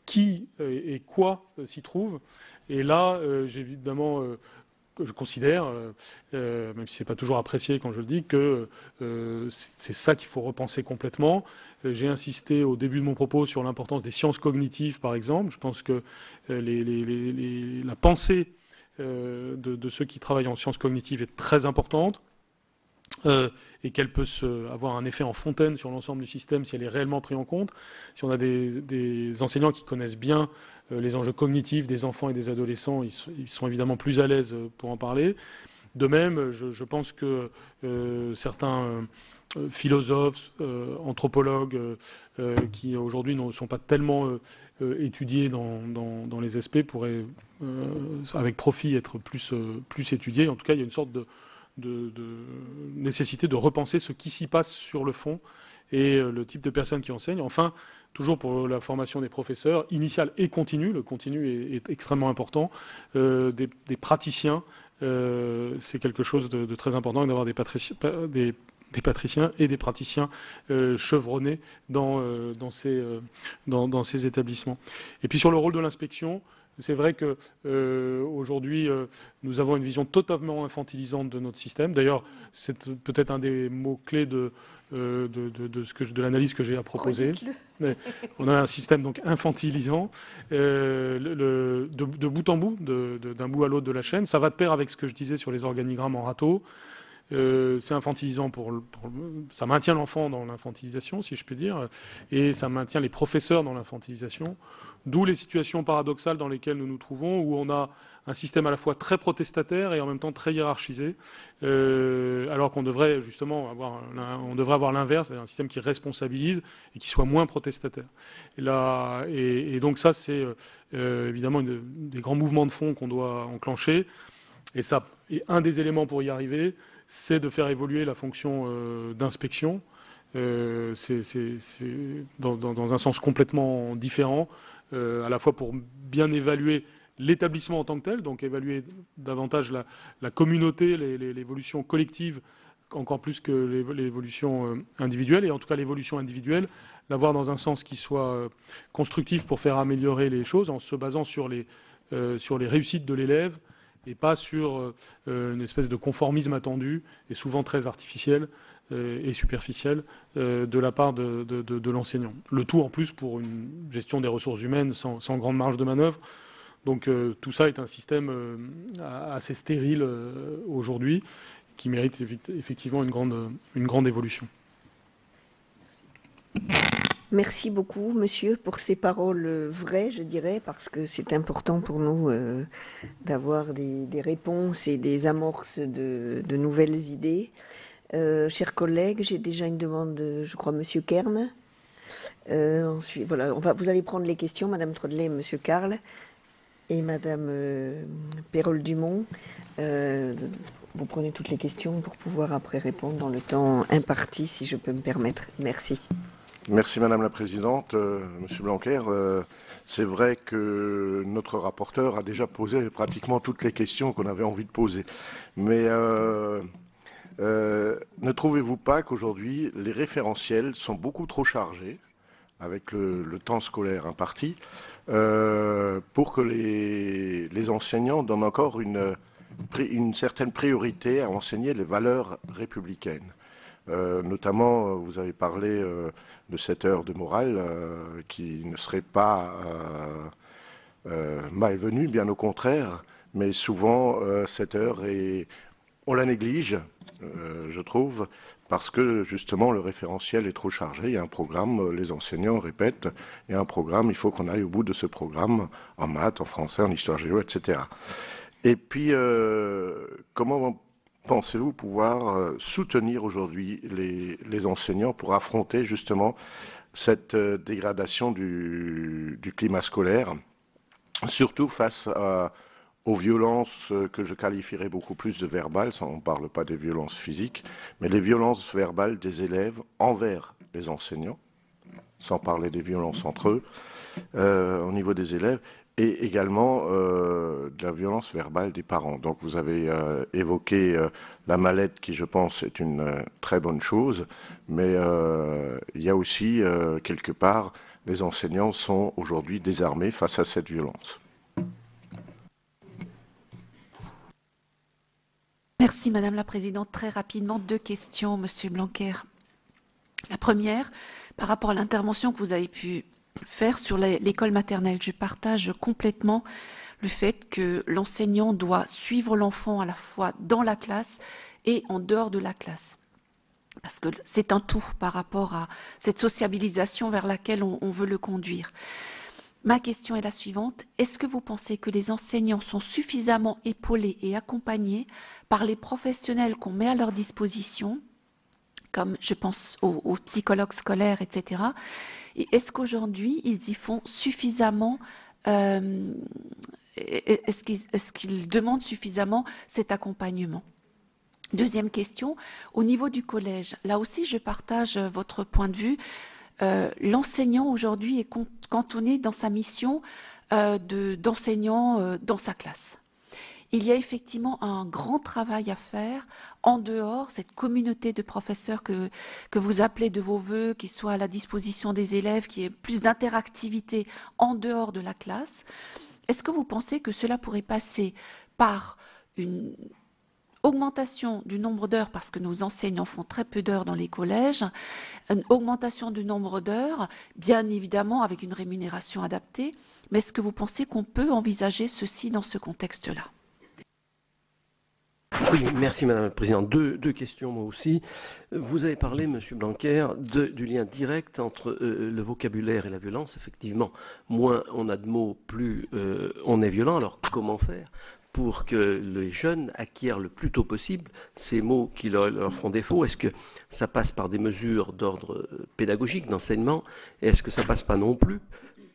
qui et quoi s'y trouve. Et là, évidemment, je considère, même si c'est pas toujours apprécié quand je le dis, que c'est ça qu'il faut repenser complètement. J'ai insisté au début de mon propos sur l'importance des sciences cognitives, par exemple. Je pense que la pensée de ceux qui travaillent en sciences cognitives est très importante. Et qu'elle peut avoir un effet en fontaine sur l'ensemble du système si elle est réellement prise en compte. Si on a des enseignants qui connaissent bien les enjeux cognitifs des enfants et des adolescents, ils sont évidemment plus à l'aise pour en parler. De même, je pense que certains philosophes, anthropologues, qui aujourd'hui ne sont pas tellement étudiés dans les SP, pourraient avec profit être plus étudiés. En tout cas, il y a une sorte de nécessité de repenser ce qui s'y passe sur le fond et le type de personnes qui enseignent. Enfin, toujours pour la formation des professeurs, initiale et continue, le continu est extrêmement important, des praticiens, c'est quelque chose de très important d'avoir des patriciens et des praticiens chevronnés dans ces établissements. Et puis sur le rôle de l'inspection, c'est vrai que aujourd'hui, nous avons une vision totalement infantilisante de notre système. D'ailleurs, c'est peut-être un des mots-clés de l'analyse que j'ai à proposer. On a un système donc infantilisant, de bout en bout, d'un bout à l'autre de la chaîne. Ça va de pair avec ce que je disais sur les organigrammes en râteau. C'est infantilisant ça maintient l'enfant dans l'infantilisation, si je puis dire, et ça maintient les professeurs dans l'infantilisation. D'où les situations paradoxales dans lesquelles nous nous trouvons, où on a un système à la fois très protestataire et en même temps très hiérarchisé, alors qu'on devrait justement avoir l'inverse, c'est-à-dire un système qui responsabilise et qui soit moins protestataire. Et donc ça, c'est évidemment des grands mouvements de fond qu'on doit enclencher. Et un des éléments pour y arriver, c'est de faire évoluer la fonction d'inspection. C'est dans un sens complètement différent, à la fois pour bien évaluer l'établissement en tant que tel, donc évaluer davantage la communauté, l'évolution collective, encore plus que l'évolution individuelle, et en tout cas l'évolution individuelle, l'avoir dans un sens qui soit constructif pour faire améliorer les choses, en se basant sur les réussites de l'élève, et pas sur une espèce de conformisme attendu, et souvent très artificiel et superficiel, de la part de l'enseignant. Le tout en plus pour une gestion des ressources humaines sans grande marge de manœuvre. Donc tout ça est un système assez stérile aujourd'hui, qui mérite effectivement une grande évolution. Merci beaucoup, monsieur, pour ces paroles vraies, je dirais, parce que c'est important pour nous d'avoir des réponses et des amorces de nouvelles idées. Chers collègues, j'ai déjà une demande, je crois, monsieur Kern. Ensuite, voilà, vous allez prendre les questions, madame Trodelet et monsieur Carl, et madame Pérol-Dumont. Vous prenez toutes les questions pour pouvoir après répondre dans le temps imparti, si je peux me permettre. Merci. Merci Madame la Présidente. Monsieur Blanquer, c'est vrai que notre rapporteur a déjà posé pratiquement toutes les questions qu'on avait envie de poser. Mais ne trouvez-vous pas qu'aujourd'hui, les référentiels sont beaucoup trop chargés, avec le temps scolaire imparti, pour que les enseignants donnent encore une certaine priorité à enseigner les valeurs républicaines. Notamment, vous avez parlé de cette heure de morale qui ne serait pas malvenue, bien au contraire, mais souvent cette heure, on la néglige, je trouve, parce que justement le référentiel est trop chargé. Il y a un programme, les enseignants répètent, il y a un programme, il faut qu'on aille au bout de ce programme en maths, en français, en histoire géo, etc. Et puis, comment pensez-vous pouvoir soutenir aujourd'hui les enseignants pour affronter justement cette dégradation du climat scolaire, surtout face aux violences que je qualifierais beaucoup plus de verbales, on ne parle pas des violences physiques, mais les violences verbales des élèves envers les enseignants, sans parler des violences entre eux, au niveau des élèves, et également de la violence verbale des parents. Donc vous avez évoqué la mallette qui, je pense, est une très bonne chose, mais il y a aussi, quelque part, les enseignants sont aujourd'hui désarmés face à cette violence. Merci Madame la Présidente. Très rapidement, 2 questions, Monsieur Blanquer. La première, par rapport à l'intervention que vous avez pu faire sur l'école maternelle. Je partage complètement le fait que l'enseignant doit suivre l'enfant à la fois dans la classe et en dehors de la classe. Parce que c'est un tout par rapport à cette sociabilisation vers laquelle on veut le conduire. Ma question est la suivante. Est-ce que vous pensez que les enseignants sont suffisamment épaulés et accompagnés par les professionnels qu'on met à leur disposition, comme je pense aux psychologues scolaires, etc. Et est-ce qu'aujourd'hui, ils y font suffisamment, est-ce qu'ils demandent suffisamment cet accompagnement? Deuxième question, au niveau du collège, là aussi je partage votre point de vue. L'enseignant aujourd'hui est cantonné dans sa mission d'enseignant dans sa classe. Il y a effectivement un grand travail à faire en dehors, cette communauté de professeurs que vous appelez de vos voeux, qui soit à la disposition des élèves, qui ait plus d'interactivité en dehors de la classe. Est-ce que vous pensez que cela pourrait passer par une augmentation du nombre d'heures, parce que nos enseignants font très peu d'heures dans les collèges, une augmentation du nombre d'heures, bien évidemment avec une rémunération adaptée, mais est-ce que vous pensez qu'on peut envisager ceci dans ce contexte-là? Oui, merci Madame la Présidente. Deux questions moi aussi. Vous avez parlé, Monsieur Blanquer, du lien direct entre le vocabulaire et la violence. Effectivement, moins on a de mots, plus on est violent. Alors comment faire pour que les jeunes acquièrent le plus tôt possible ces mots qui leur font défaut? Est-ce que ça passe par des mesures d'ordre pédagogique, d'enseignement? Est-ce que ça passe pas non plus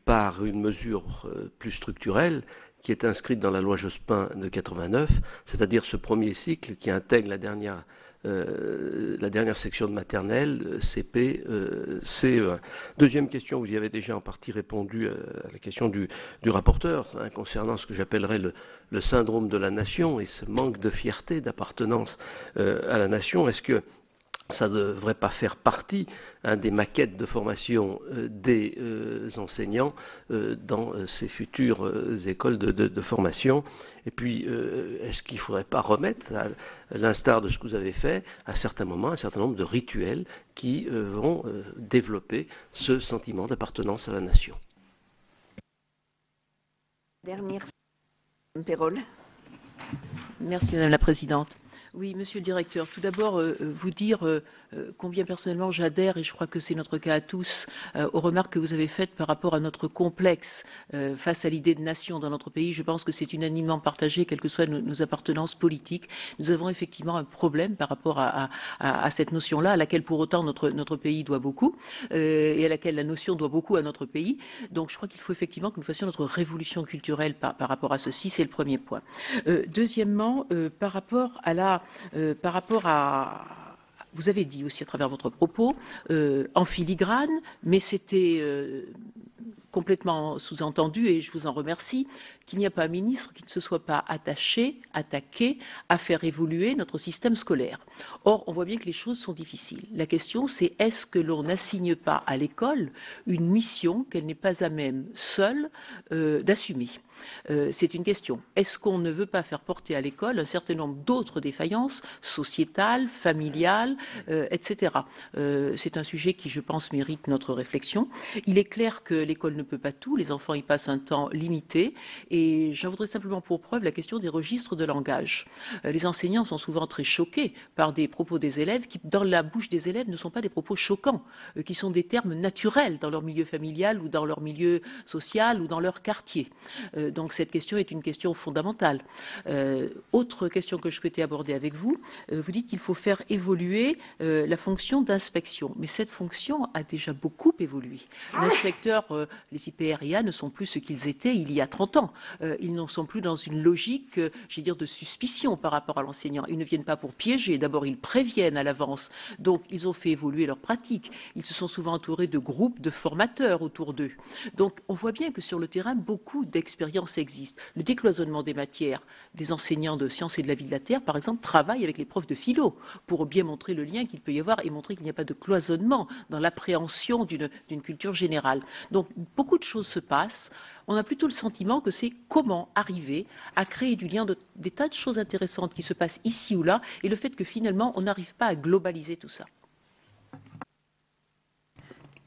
par une mesure plus structurelle qui est inscrite dans la loi Jospin de 89, c'est-à-dire ce premier cycle qui intègre la dernière section de maternelle, CP, CE1. Deuxième question, vous y avez déjà en partie répondu à la question du rapporteur, hein, concernant ce que j'appellerais le syndrome de la nation et ce manque de fierté, d'appartenance à la nation. Est-ce que ça ne devrait pas faire partie des maquettes de formation des enseignants dans ces futures écoles de formation? Et puis, est-ce qu'il ne faudrait pas remettre, à l'instar de ce que vous avez fait, à certains moments, un certain nombre de rituels qui vont développer ce sentiment d'appartenance à la nation? Dernière, Pérol. Merci Madame la Présidente. Oui, Monsieur le Directeur, tout d'abord, vous dire combien personnellement j'adhère, et je crois que c'est notre cas à tous, aux remarques que vous avez faites par rapport à notre complexe face à l'idée de nation dans notre pays. Je pense que c'est unanimement partagé, quelles que soient nos appartenances politiques. Nous avons effectivement un problème par rapport à cette notion-là, à laquelle pour autant notre pays doit beaucoup, et à laquelle la notion doit beaucoup à notre pays. Donc je crois qu'il faut effectivement que nous fassions notre révolution culturelle par rapport à ceci, c'est le premier point. Deuxièmement, par rapport à vous avez dit aussi à travers votre propos, en filigrane, mais c'était complètement sous-entendu, et je vous en remercie, qu'il n'y a pas un ministre qui ne se soit pas attaqué à faire évoluer notre système scolaire. Or, on voit bien que les choses sont difficiles. La question, c'est est-ce que l'on n'assigne pas à l'école une mission qu'elle n'est pas à même seule d'assumer? C'est une question. Est-ce qu'on ne veut pas faire porter à l'école un certain nombre d'autres défaillances sociétales, familiales, etc. C'est un sujet qui, je pense, mérite notre réflexion. Il est clair que l'école ne peut pas tout. Les enfants y passent un temps limité. Et j'en voudrais simplement pour preuve la question des registres de langage. Les enseignants sont souvent très choqués par des propos des élèves qui, dans la bouche des élèves, ne sont pas des propos choquants, qui sont des termes naturels dans leur milieu familial ou dans leur milieu social ou dans leur quartier. Donc cette question est une question fondamentale. Autre question que je souhaitais aborder avec vous, vous dites qu'il faut faire évoluer la fonction d'inspection. Mais cette fonction a déjà beaucoup évolué. L'inspecteur, les IPRIA ne sont plus ce qu'ils étaient il y a 30 ans. Ils ne sont plus dans une logique, j'ai dire, de suspicion par rapport à l'enseignant. Ils ne viennent pas pour piéger. D'abord, ils préviennent à l'avance. Donc, ils ont fait évoluer leurs pratiques. Ils se sont souvent entourés de groupes de formateurs autour d'eux. Donc, on voit bien que sur le terrain, beaucoup d'expériences existent. Le décloisonnement des matières, des enseignants de sciences et de la vie de la Terre, par exemple, travaillent avec les profs de philo pour bien montrer le lien qu'il peut y avoir et montrer qu'il n'y a pas de cloisonnement dans l'appréhension d'une culture générale. Donc, beaucoup de choses se passent. On a plutôt le sentiment que c'est comment arriver à créer du lien, des tas de choses intéressantes qui se passent ici ou là, et le fait que finalement, on n'arrive pas à globaliser tout ça.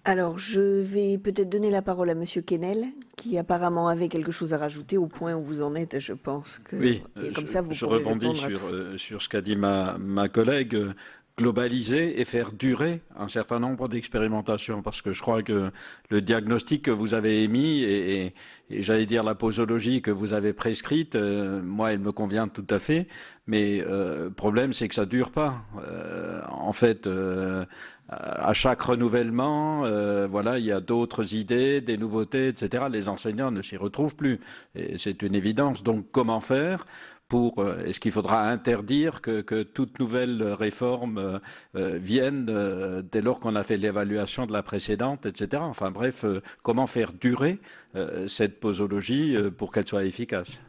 Alors, je vais peut-être donner la parole à Monsieur Quesnel, qui apparemment avait quelque chose à rajouter au point où vous en êtes, je pense. Que... Oui, comme ça, vous je pourrez rebondis répondre sur ce qu'a dit ma collègue. globaliser et faire durer un certain nombre d'expérimentations, parce que je crois que le diagnostic que vous avez émis et j'allais dire la posologie que vous avez prescrite, moi elle me convient tout à fait, mais le problème c'est que ça dure pas. En fait, à chaque renouvellement, voilà, il y a d'autres idées, des nouveautés, etc. Les enseignants ne s'y retrouvent plus, et c'est une évidence. Donc comment faire pour, est-ce qu'il faudra interdire que toute nouvelle réforme vienne dès lors qu'on a fait l'évaluation de la précédente, etc. Enfin bref, comment faire durer cette posologie pour qu'elle soit efficace?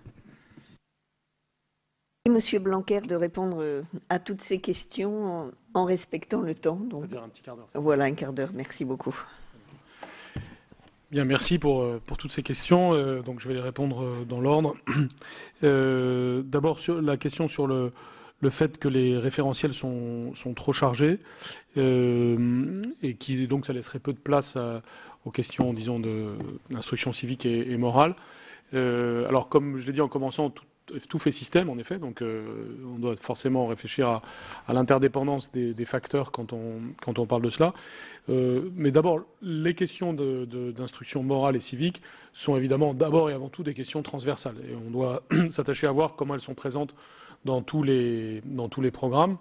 Monsieur Blanquer de répondre à toutes ces questions en respectant le temps. C'est-à-dire un petit quart d'heure. Voilà, un quart d'heure. Merci beaucoup. Bien, merci pour toutes ces questions. Donc, je vais les répondre dans l'ordre. D'abord, sur la question sur le fait que les référentiels sont trop chargés et qui donc ça laisserait peu de place aux questions, disons, d'instruction civique et morale. Alors, comme je l'ai dit en commençant, tout fait système, en effet, donc on doit forcément réfléchir à l'interdépendance des facteurs quand on parle de cela. Mais d'abord, les questions d'instruction morale et civique sont évidemment d'abord et avant tout des questions transversales. Et on doit s'attacher à voir comment elles sont présentes dans tous les programmes.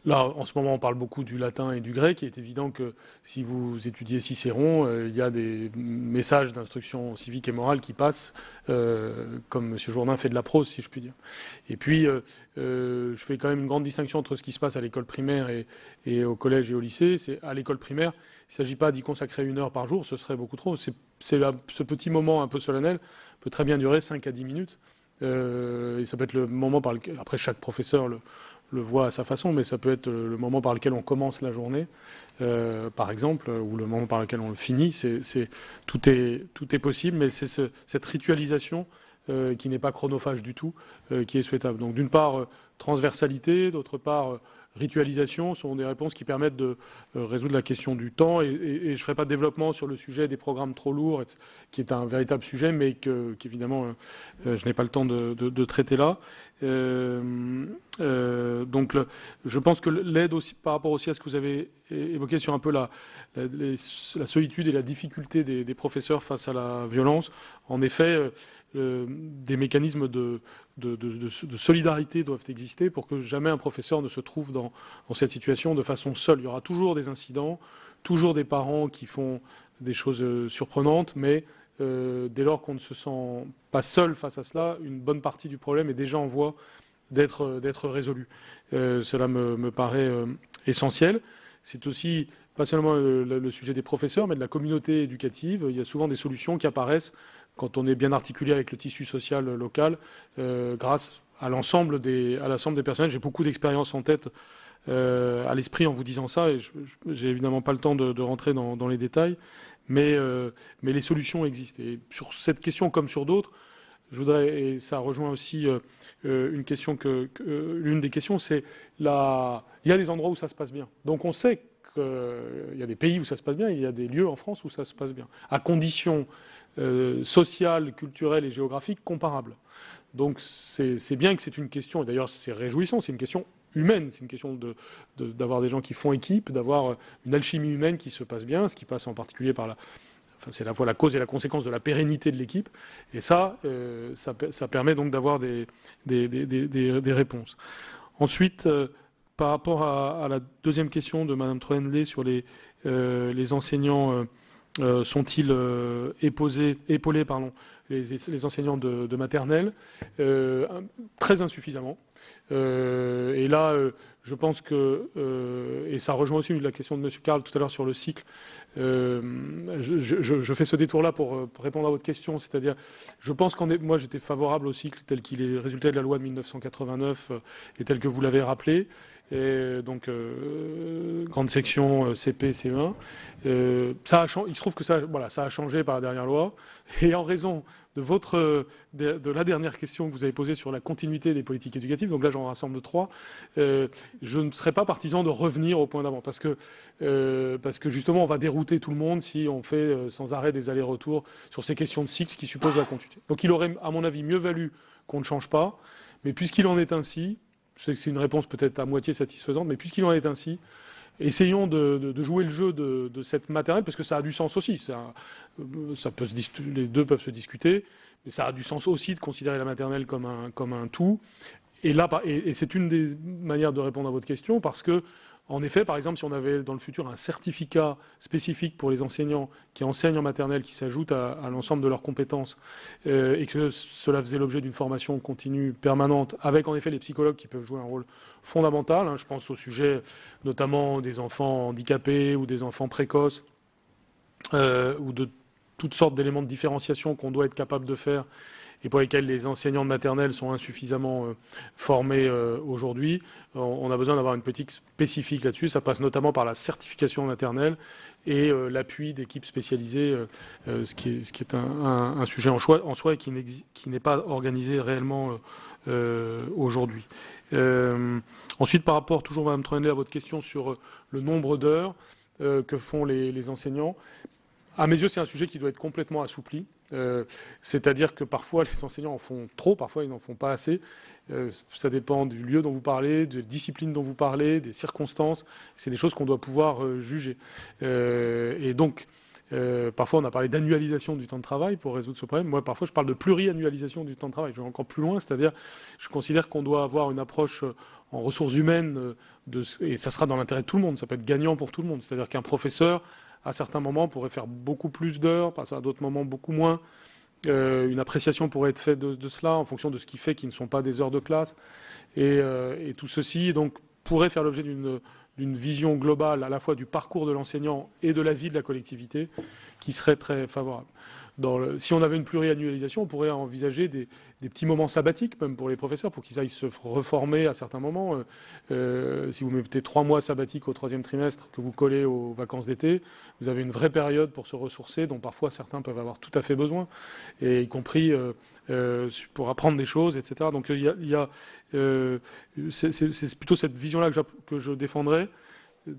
Là, en ce moment, on parle beaucoup du latin et du grec. Il est évident que si vous étudiez Cicéron, il y a des messages d'instruction civique et morale qui passent, comme M. Jourdain fait de la prose, si je puis dire. Et puis, je fais quand même une grande distinction entre ce qui se passe à l'école primaire et au collège et au lycée. C'est à l'école primaire, il ne s'agit pas d'y consacrer 1 heure par jour, ce serait beaucoup trop. Ce petit moment un peu solennel peut très bien durer 5 à 10 minutes. Et ça peut être le moment par lequel, après chaque professeur le voit à sa façon, mais ça peut être le moment par lequel on commence la journée, par exemple, ou le moment par lequel on le finit. Tout est possible, mais c'est cette ritualisation qui n'est pas chronophage du tout, qui est souhaitable. Donc d'une part, transversalité, d'autre part, ritualisation sont des réponses qui permettent de résoudre la question du temps. Et je ne ferai pas de développement sur le sujet des programmes trop lourds, qui est un véritable sujet, mais qu'évidemment, je n'ai pas le temps de traiter là. Donc, je pense que l'aide aussi, par rapport aussi à ce que vous avez évoqué sur un peu la solitude et la difficulté des professeurs face à la violence, en effet, des mécanismes de solidarité doivent exister pour que jamais un professeur ne se trouve dans cette situation de façon seule. Il y aura toujours des incidents, toujours des parents qui font des choses surprenantes, mais dès lors qu'on ne se sent pas seul face à cela, une bonne partie du problème est déjà en voie d'être résolue. Cela me paraît essentiel. C'est aussi pas seulement le sujet des professeurs, mais de la communauté éducative. Il y a souvent des solutions qui apparaissent quand on est bien articulé avec le tissu social local, grâce à l'ensemble des personnels. J'ai beaucoup d'expériences en tête, à l'esprit en vous disant ça, et j'ai évidemment pas le temps de rentrer dans les détails, mais les solutions existent. Et sur cette question comme sur d'autres, je voudrais, et ça rejoint aussi une question l'une des questions, c'est il y a des endroits où ça se passe bien. Donc on sait qu'il y a des pays où ça se passe bien, il y a des lieux en France où ça se passe bien, à conditions sociales, culturelles et géographiques comparables. Donc c'est bien que c'est une question, et d'ailleurs c'est réjouissant, c'est une question humaine, c'est une question d'avoir des gens qui font équipe, d'avoir une alchimie humaine qui se passe bien, ce qui passe en particulier par c'est à la fois la cause et la conséquence de la pérennité de l'équipe, et ça permet donc d'avoir des réponses. Ensuite, par rapport à la deuxième question de Mme Troenlé sur les enseignants, sont-ils épaulés, les enseignants de maternelle, très insuffisamment. Et là, je pense que, et ça rejoint aussi la question de M. Carl tout à l'heure sur le cycle, je fais ce détour-là pour répondre à votre question, c'est-à-dire, je pense moi j'étais favorable au cycle tel qu'il est résulté de la loi de 1989 et tel que vous l'avez rappelé, et donc grande section CP, CE1. Il se trouve que ça a changé par la dernière loi, et en raison de la dernière question que vous avez posée sur la continuité des politiques éducatives, donc là j'en rassemble 3, je ne serais pas partisan de revenir au point d'avant, parce que justement on va dérouter tout le monde si on fait sans arrêt des allers-retours sur ces questions de cycle qui supposent la continuité. Donc il aurait, à mon avis, mieux valu qu'on ne change pas, mais puisqu'il en est ainsi, Je sais que c'est une réponse peut-être à moitié satisfaisante, mais puisqu'il en est ainsi, essayons de jouer le jeu de cette maternelle, parce que ça a du sens aussi. Les deux peuvent se discuter, mais ça a du sens aussi de considérer la maternelle comme un tout. Et c'est une des manières de répondre à votre question, parce que, en effet, par exemple, si on avait dans le futur un certificat spécifique pour les enseignants qui enseignent en maternelle, qui s'ajoute à l'ensemble de leurs compétences, et que cela faisait l'objet d'une formation continue permanente, avec en effet les psychologues qui peuvent jouer un rôle fondamental, je pense au sujet notamment des enfants handicapés ou des enfants précoces, ou de toutes sortes d'éléments de différenciation qu'on doit être capable de faire, et pour lesquels les enseignants de maternelle sont insuffisamment formés aujourd'hui. On a besoin d'avoir une politique spécifique là-dessus. Ça passe notamment par la certification maternelle et l'appui d'équipes spécialisées, ce qui est un sujet en soi et qui n'est pas organisé réellement aujourd'hui. Ensuite, par rapport, toujours Mme Troendlé, à votre question sur le nombre d'heures que font les enseignants, à mes yeux, c'est un sujet qui doit être complètement assoupli. C'est-à-dire que parfois, les enseignants en font trop, parfois ils n'en font pas assez. Ça dépend du lieu dont vous parlez, de la discipline dont vous parlez, des circonstances. C'est des choses qu'on doit pouvoir juger. Et donc, parfois on a parlé d'annualisation du temps de travail pour résoudre ce problème. Moi, parfois, je parle de pluriannualisation du temps de travail. Je vais encore plus loin, c'est-à-dire je considère qu'on doit avoir une approche en ressources humaines, et ça sera dans l'intérêt de tout le monde, ça peut être gagnant pour tout le monde. C'est-à-dire qu'un professeur, à certains moments, pourrait faire beaucoup plus d'heures, à d'autres moments beaucoup moins. Une appréciation pourrait être faite de cela en fonction de ce qui fait qu'ils ne sont pas des heures de classe. Et tout ceci donc, pourrait faire l'objet d'une vision globale à la fois du parcours de l'enseignant et de la vie de la collectivité qui serait très favorable. Si on avait une pluriannualisation, on pourrait envisager des petits moments sabbatiques, même pour les professeurs, pour qu'ils aillent se reformer à certains moments. Si vous mettez 3 mois sabbatiques au 3e trimestre, que vous collez aux vacances d'été, vous avez une vraie période pour se ressourcer, dont parfois certains peuvent avoir tout à fait besoin, et y compris pour apprendre des choses, etc. Donc c'est plutôt cette vision-là que je défendrais.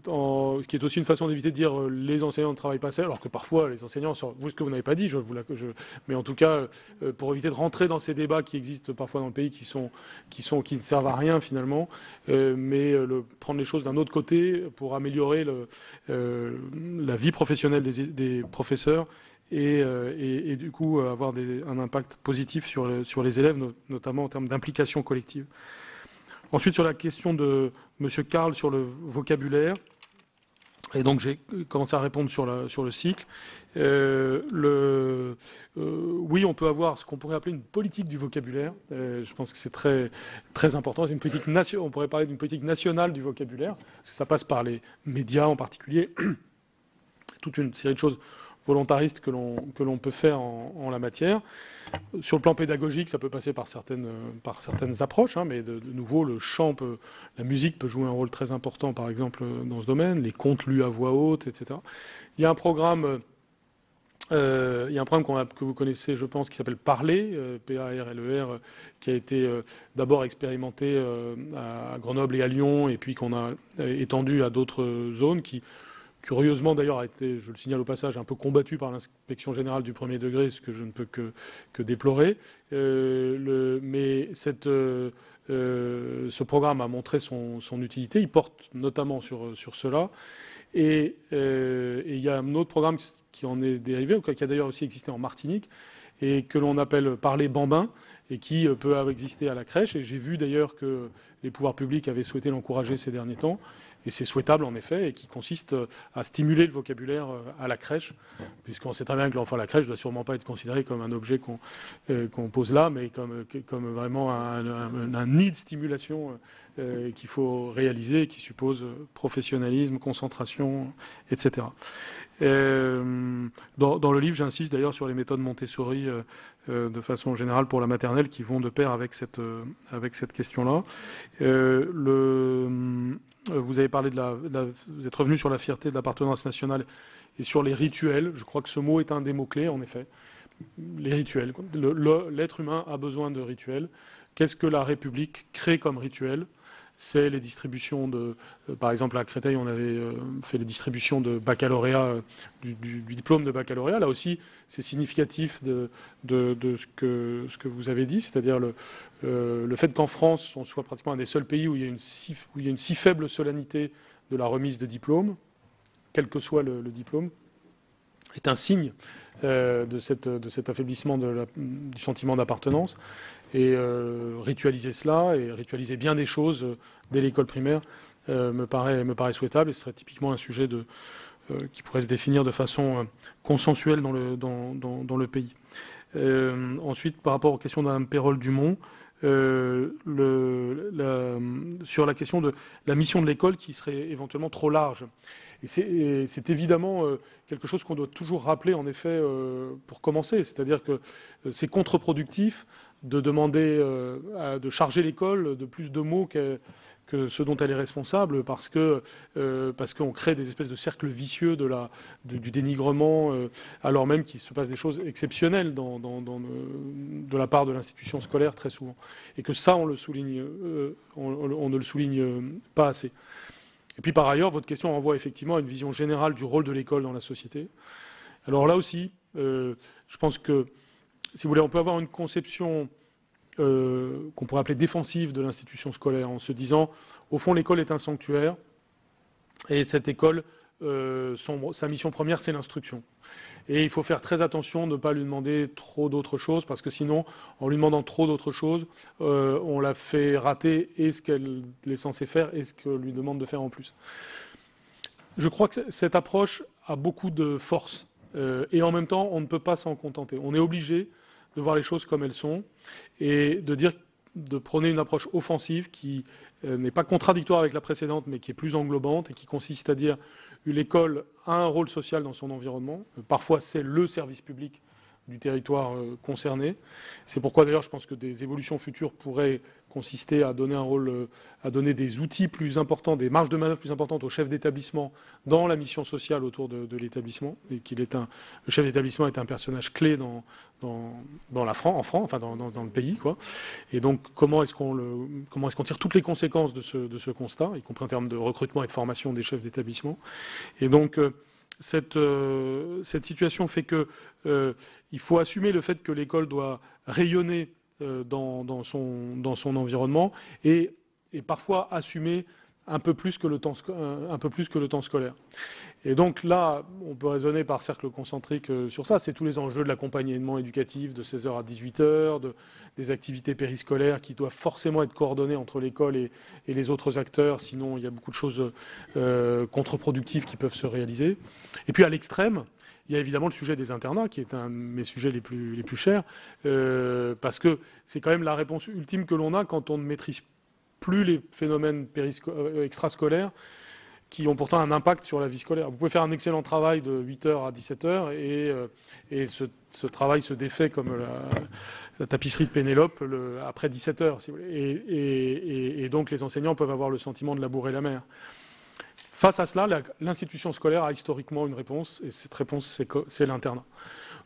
Ce qui est aussi une façon d'éviter de dire les enseignants ne travaillent pas assez, alors que parfois les enseignants, ce que vous n'avez pas dit, mais en tout cas, pour éviter de rentrer dans ces débats qui existent parfois dans le pays, qui ne servent à rien finalement, mais prendre les choses d'un autre côté pour améliorer la vie professionnelle des professeurs et du coup avoir un impact positif sur les élèves, notamment en termes d'implication collective. Ensuite, sur la question de M. Karl sur le vocabulaire, et donc j'ai commencé à répondre sur le cycle. Oui, on peut avoir ce qu'on pourrait appeler une politique du vocabulaire. Je pense que c'est très, très important. C'est une politique on pourrait parler d'une politique nationale du vocabulaire, parce que ça passe par les médias en particulier, toute une série de choses volontaristes que l'on peut faire en la matière. Sur le plan pédagogique, ça peut passer par certaines approches, mais de nouveau, le chant la musique peut jouer un rôle très important, par exemple, dans ce domaine, les contes lus à voix haute, etc. Il y a un programme, que vous connaissez, je pense, qui s'appelle Parler, P-A-R-L-E-R, qui a été d'abord expérimenté à Grenoble et à Lyon, et puis qu'on a étendu à d'autres zones qui, curieusement d'ailleurs, a été, je le signale au passage, un peu combattu par l'inspection générale du premier degré, ce que je ne peux que déplorer. Mais ce programme a montré son utilité. Il porte notamment sur cela. Et il y a un autre programme qui en est dérivé, qui a d'ailleurs aussi existé en Martinique, et que l'on appelle Parler Bambin, et qui peut exister à la crèche. Et j'ai vu d'ailleurs que les pouvoirs publics avaient souhaité l'encourager ces derniers temps. Et c'est souhaitable en effet, et qui consiste à stimuler le vocabulaire à la crèche, puisqu'on sait très bien que l'enfant à la crèche ne doit sûrement pas être considéré comme un objet qu'on pose là, mais comme vraiment un nid de stimulation qu'il faut réaliser, qui suppose professionnalisme, concentration, etc. Dans le livre, j'insiste d'ailleurs sur les méthodes Montessori de façon générale pour la maternelle qui vont de pair avec cette question-là. Vous avez parlé vous êtes revenu sur la fierté de l'appartenance nationale et sur les rituels. Je crois que ce mot est un des mots-clés, en effet. Les rituels. L'être humain a besoin de rituels. Qu'est-ce que la République crée comme rituel ? c'est les distributions de... par exemple, à Créteil, on avait fait les distributions de baccalauréat, du diplôme de baccalauréat. Là aussi, c'est significatif de ce que vous avez dit, c'est-à-dire le fait qu'en France, on soit pratiquement un des seuls pays où il y a une si faible solennité de la remise de diplôme, quel que soit le diplôme, est un signe de cet affaiblissement du sentiment d'appartenance. Et ritualiser cela et ritualiser bien des choses dès l'école primaire me paraît souhaitable, et ce serait typiquement un sujet qui pourrait se définir de façon consensuelle dans le pays. Ensuite, par rapport aux questions d'Mme Pérol-Dumont, sur la question de la mission de l'école qui serait éventuellement trop large. Et c'est évidemment quelque chose qu'on doit toujours rappeler, en effet, pour commencer. C'est-à-dire que c'est contre-productif de demander de charger l'école de plus de mots que ce dont elle est responsable, parce qu'on crée des espèces de cercles vicieux du dénigrement, alors même qu'il se passe des choses exceptionnelles de la part de l'institution scolaire très souvent. Et que ça, on ne le souligne pas assez. Et puis par ailleurs, votre question renvoie effectivement à une vision générale du rôle de l'école dans la société. Alors là aussi, je pense que, si vous voulez, on peut avoir une conception qu'on pourrait appeler défensive de l'institution scolaire, en se disant, au fond, l'école est un sanctuaire, et cette école, sa mission première, c'est l'instruction. Et il faut faire très attention de ne pas lui demander trop d'autres choses, parce que sinon, en lui demandant trop d'autres choses, on la fait rater et ce qu'elle est censée faire et ce qu'on lui demande de faire en plus. Je crois que cette approche a beaucoup de force, et en même temps, on ne peut pas s'en contenter. On est obligé de voir les choses comme elles sont et de prôner une approche offensive qui n'est pas contradictoire avec la précédente, mais qui est plus englobante et qui consiste à dire que l'école a un rôle social dans son environnement. Parfois, c'est le service public du territoire concerné. C'est pourquoi, d'ailleurs, je pense que des évolutions futures pourraient consister à donner à donner des outils plus importants, des marges de manœuvre plus importantes au chef d'établissement dans la mission sociale autour de l'établissement, et le chef d'établissement est un personnage clé dans le pays, quoi. Et donc, comment est-ce qu'on tire toutes les conséquences de ce constat, y compris en termes de recrutement et de formation des chefs d'établissement. Et donc, cette situation fait que il faut assumer le fait que l'école doit rayonner dans son environnement et parfois assumer un peu plus que le temps scolaire. Et donc là, on peut raisonner par cercle concentrique sur ça. C'est tous les enjeux de l'accompagnement éducatif de 16h à 18h, des activités périscolaires qui doivent forcément être coordonnées entre l'école et les autres acteurs. Sinon, il y a beaucoup de choses contre-productives qui peuvent se réaliser. Et puis à l'extrême, il y a évidemment le sujet des internats, qui est un de mes sujets les plus chers, parce que c'est quand même la réponse ultime que l'on a quand on ne maîtrise plus les phénomènes extrascolaires qui ont pourtant un impact sur la vie scolaire. Vous pouvez faire un excellent travail de 8h à 17h et ce travail se défait comme la tapisserie de Pénélope après 17h, si vous voulez. Et donc les enseignants peuvent avoir le sentiment de labourer la mer. Face à cela, l'institution scolaire a historiquement une réponse, et cette réponse, c'est l'internat.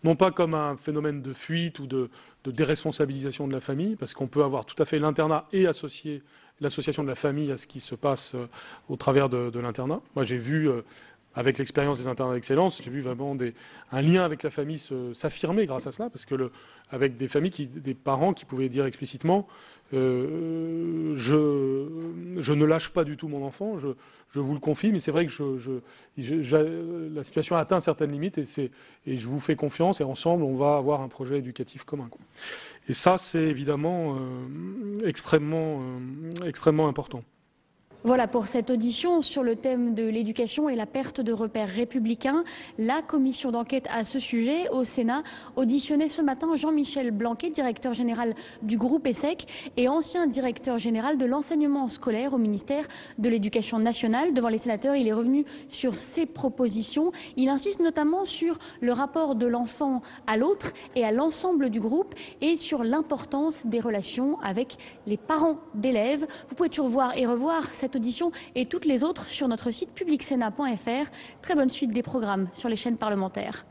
Non pas comme un phénomène de fuite ou de déresponsabilisation de la famille, parce qu'on peut avoir tout à fait l'internat et associer l'association de la famille à ce qui se passe au travers de l'internat. Moi, j'ai vu, avec l'expérience des internats d'excellence, j'ai vu vraiment un lien avec la famille s'affirmer grâce à cela, parce que avec des familles, des parents qui pouvaient dire explicitement je ne lâche pas du tout mon enfant, je vous le confie, mais c'est vrai que la situation a atteint certaines limites et je vous fais confiance et ensemble on va avoir un projet éducatif commun, quoi. Et ça, c'est évidemment extrêmement important. Voilà pour cette audition sur le thème de l'éducation et la perte de repères républicains. La commission d'enquête à ce sujet au Sénat auditionnait ce matin Jean-Michel Blanquet, directeur général du groupe ESSEC et ancien directeur général de l'enseignement scolaire au ministère de l'Éducation nationale. Devant les sénateurs, il est revenu sur ses propositions. Il insiste notamment sur le rapport de l'enfant à l'autre et à l'ensemble du groupe et sur l'importance des relations avec les parents d'élèves. Vous pouvez toujours voir et revoir cette audition et toutes les autres sur notre site publicsénat.fr. Très bonne suite des programmes sur les chaînes parlementaires.